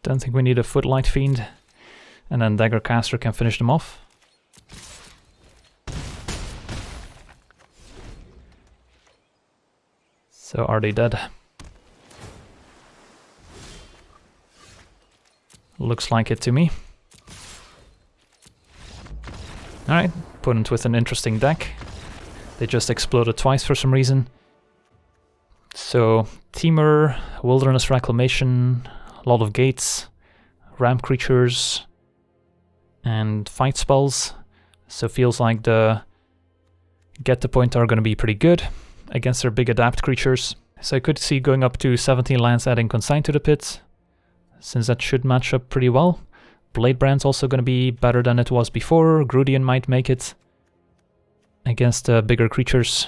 Don't think we need a Footlight Fiend. And then Daggercaster can finish them off. So are they dead? Looks like it to me. Alright, opponent with an interesting deck. They just exploded twice for some reason. So, Temur, Wilderness Reclamation, a lot of gates, ramp creatures, and fight spells. So feels like the get the point are going to be pretty good against their big adapt creatures. So I could see going up to 17 lands adding Consign to the Pit, since that should match up pretty well. Bladebrand's also going to be better than it was before. Grudian might make it against bigger creatures.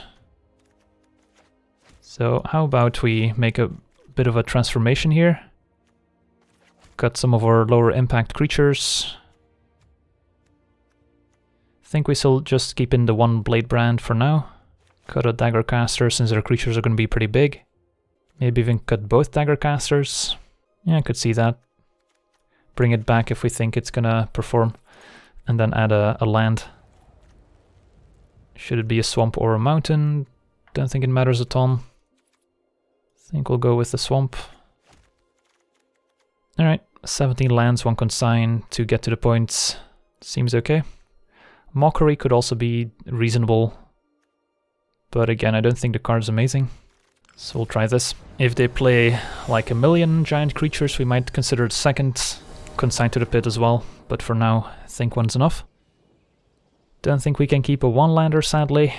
So how about we make a bit of a transformation here? Cut some of our lower impact creatures. I think we still just keep in the 1 Bladebrand for now. Cut a Daggercaster since our creatures are going to be pretty big. Maybe even cut both Daggercasters. Yeah, I could see that. Bring it back if we think it's gonna perform. And then add a land. Should it be a swamp or a mountain? Don't think it matters a ton. Think we'll go with the swamp. Alright, 17 lands, 1 consign to get to the points. Seems okay. Mockery could also be reasonable. But again, I don't think the card's amazing. So we'll try this. If they play like 1,000,000 giant creatures, we might consider the second Consign to the Pit as well. But for now, I think 1's enough. Don't think we can keep a 1-lander, sadly.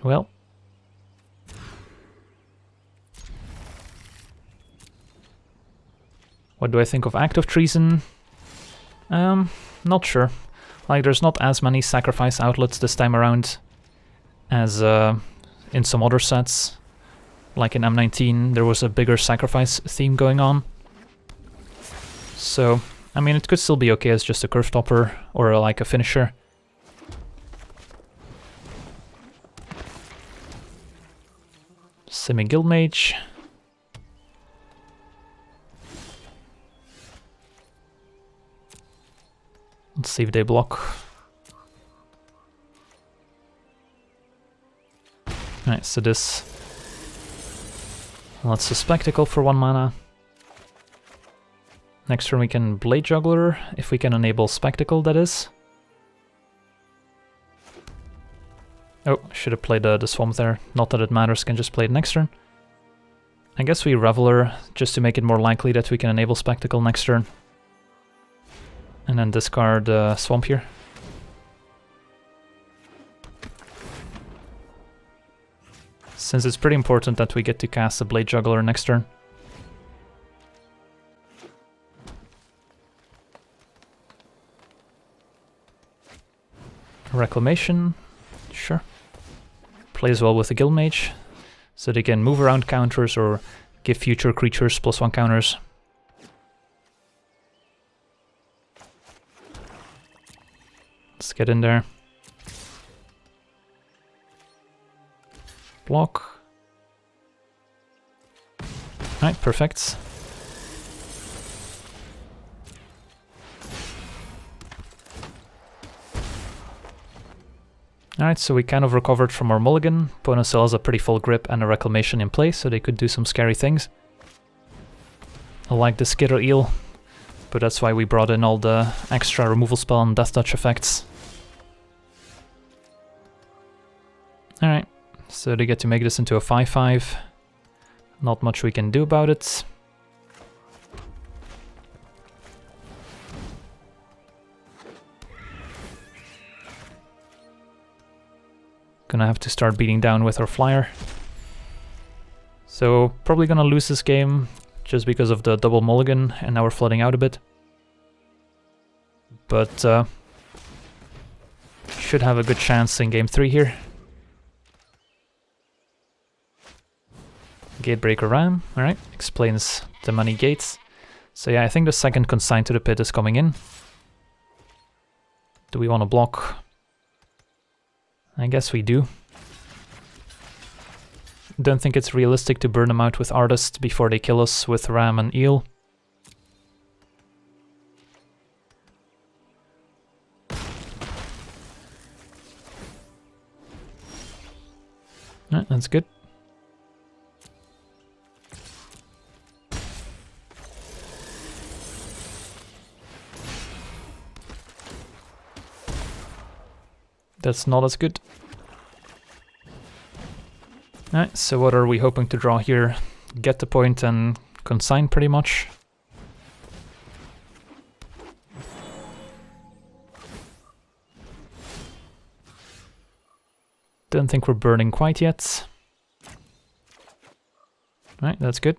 Well. What do I think of Act of Treason? Not sure. Like, there's not as many sacrifice outlets this time around as in some other sets. Like in M19, there was a bigger sacrifice theme going on. So, I mean, it could still be okay as just a curve topper or like a finisher. Semi-Guildmage. Let's see if they block. Alright, so this... Let's a Spectacle for 1 mana. Next turn we can Blade Juggler, if we can enable Spectacle, that is. Oh, should have played the Swamp there. Not that it matters, can just play it next turn. I guess we Reveler, just to make it more likely that we can enable Spectacle next turn. And then discard Swamp here. Since it's pretty important that we get to cast a Blade Juggler next turn. Reclamation, sure. Plays well with the Guildmage, so they can move around counters or give future creatures +1 counters. Let's get in there. Block. Alright, perfect. Alright, so we kind of recovered from our mulligan. Opponent still has a pretty full grip and a reclamation in place, so they could do some scary things. I like the Skitter Eel, but that's why we brought in all the extra removal spell and death touch effects. Alright, so they get to make this into a 5/5. Not much we can do about it. Gonna have to start beating down with our flyer. So probably gonna lose this game just because of the double mulligan, and now we're flooding out a bit. But should have a good chance in game 3 here. Gatebreaker Ram, alright, explains the many gates. So yeah, I think the second consign to the pit is coming in. Do we want to block? I guess we do. Don't think it's realistic to burn them out with Artist before they kill us with Ram and Eel. That's good. That's not as good. Alright, so what are we hoping to draw here? Get the point and consign pretty much. Don't think we're burning quite yet. Alright, that's good.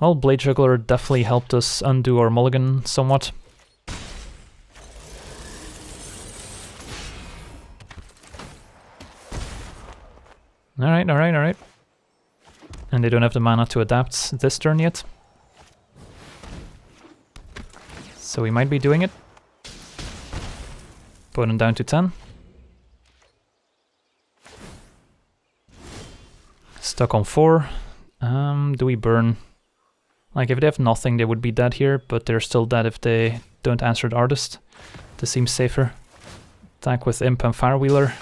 Well, Blade Juggler definitely helped us undo our mulligan somewhat. Alright. And they don't have the mana to adapt this turn yet. So we might be doing it. Opponent down to 10. Stuck on 4. Do we burn? Like, if they have nothing, they would be dead here, but they're still dead if they don't answer the Artist. This seems safer. Attack with Imp and Firewheeler.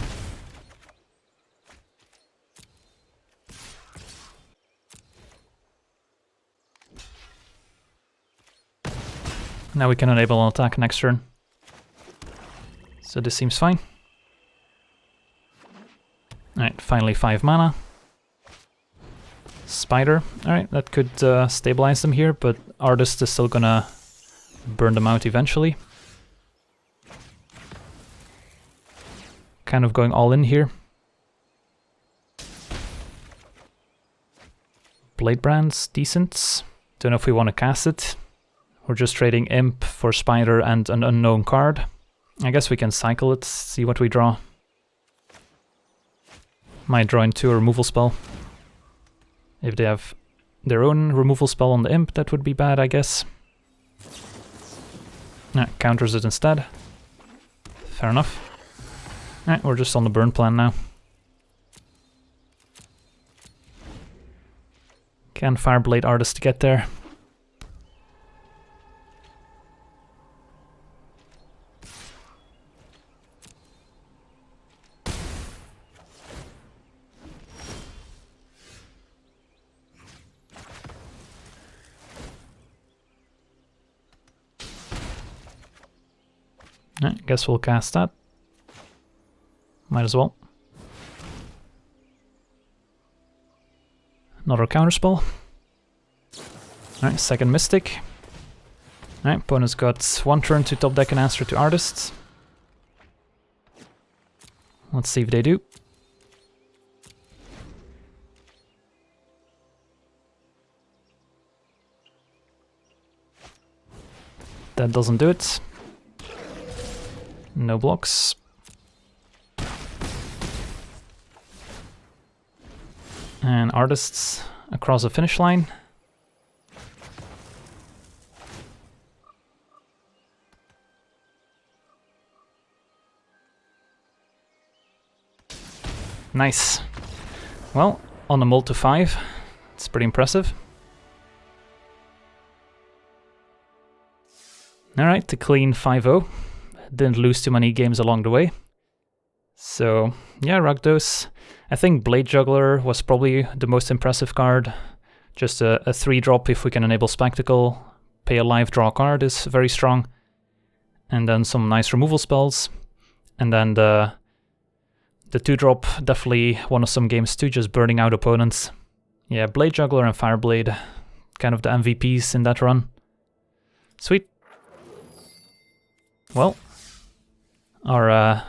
Now we can enable an attack next turn. So this seems fine. Alright, finally 5 mana. Spider. Alright, that could stabilize them here, but Artist is still gonna burn them out eventually. Kind of going all in here. Blade Brand's decent. Don't know if we want to cast it. We're just trading Imp for Spider and an unknown card. I guess we can cycle it, see what we draw. Might draw into a removal spell. If they have their own removal spell on the Imp, that would be bad, I guess. Counters it instead. Fair enough. We're just on the burn plan now. Can Fireblade Artist to get there. I guess we'll cast that. Might as well. Another counterspell. Alright, second Mystic. Alright, opponent's got 1 turn to top deck an answer to Artist. Let's see if they do. That doesn't do it. No blocks. And Artists across the finish line. Nice. Well, on a mull to 5, it's pretty impressive. Alright, to clean 5-0. Didn't lose too many games along the way. So, yeah, Rakdos. I think Blade Juggler was probably the most impressive card. Just a 3-drop if we can enable Spectacle. Pay a life, draw a card is very strong. And then some nice removal spells. And then the 2-drop, definitely won us some games too, just burning out opponents. Yeah, Blade Juggler and Fireblade, kind of the MVPs in that run. Sweet. Well, our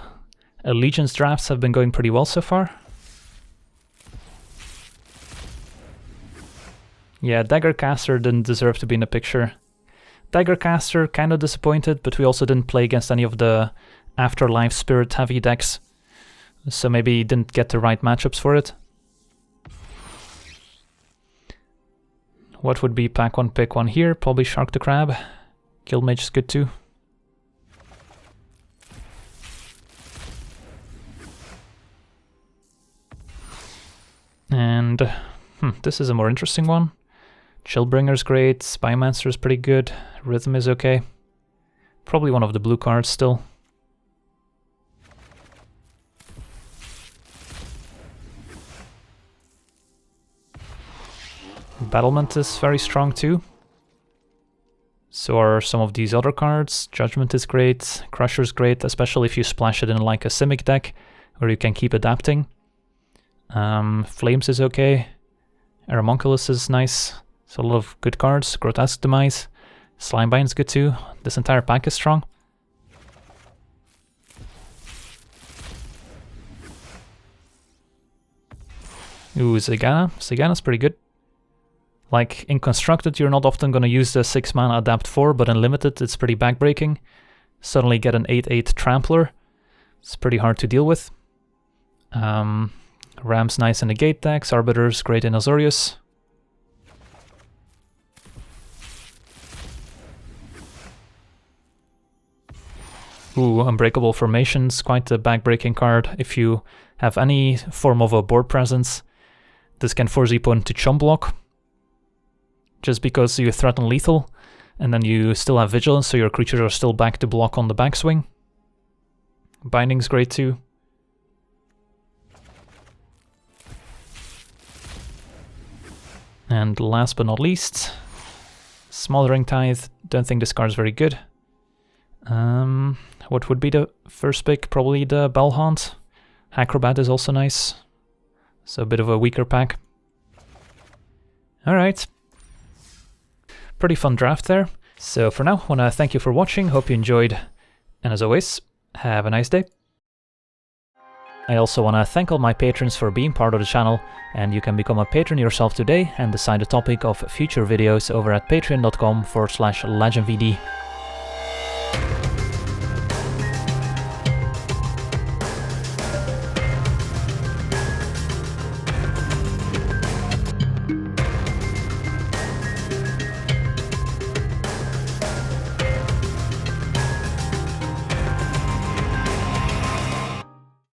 Allegiance drafts have been going pretty well so far. Yeah, Daggercaster didn't deserve to be in the picture. Daggercaster, kind of disappointed, but we also didn't play against any of the Afterlife Spirit heavy decks. So maybe didn't get the right matchups for it. What would be pack 1, pick 1 here? Probably Shark the Crab. Guildmage is good too. And this is a more interesting one. Chillbringer's great, Spymancer is pretty good, Rhythm is okay. Probably one of the blue cards still. Battlement is very strong too. So are some of these other cards. Judgment is great, Crusher's great, especially if you splash it in like a Simic deck, where you can keep adapting. Flames is okay. Aeromonculus is nice. So a lot of good cards. Grotesque Demise. Slimebind is good too. This entire pack is strong. Ooh, Zegana. Zegana's pretty good. Like, in Constructed, you're not often going to use the 6-mana Adapt 4, but in Limited, it's pretty backbreaking. Suddenly get an 8/8 Trampler. It's pretty hard to deal with. Ram's nice in the Gate decks. Arbiter's great in Azorius. Ooh, Unbreakable Formation's quite a backbreaking card. If you have any form of a board presence, this can force the opponent to chump block. Just because you threaten lethal, and then you still have Vigilance, so your creatures are still back to block on the backswing. Binding's great too. And last but not least, Smothering Tithe. Don't think this card's very good. What would be the first pick? Probably the Bellhaunt. Acrobat is also nice. So a bit of a weaker pack. Alright. Pretty fun draft there. So for now, I want to thank you for watching. Hope you enjoyed. And as always, have a nice day. I also want to thank all my patrons for being part of the channel, and you can become a patron yourself today and decide the topic of future videos over at patreon.com/LegenVD.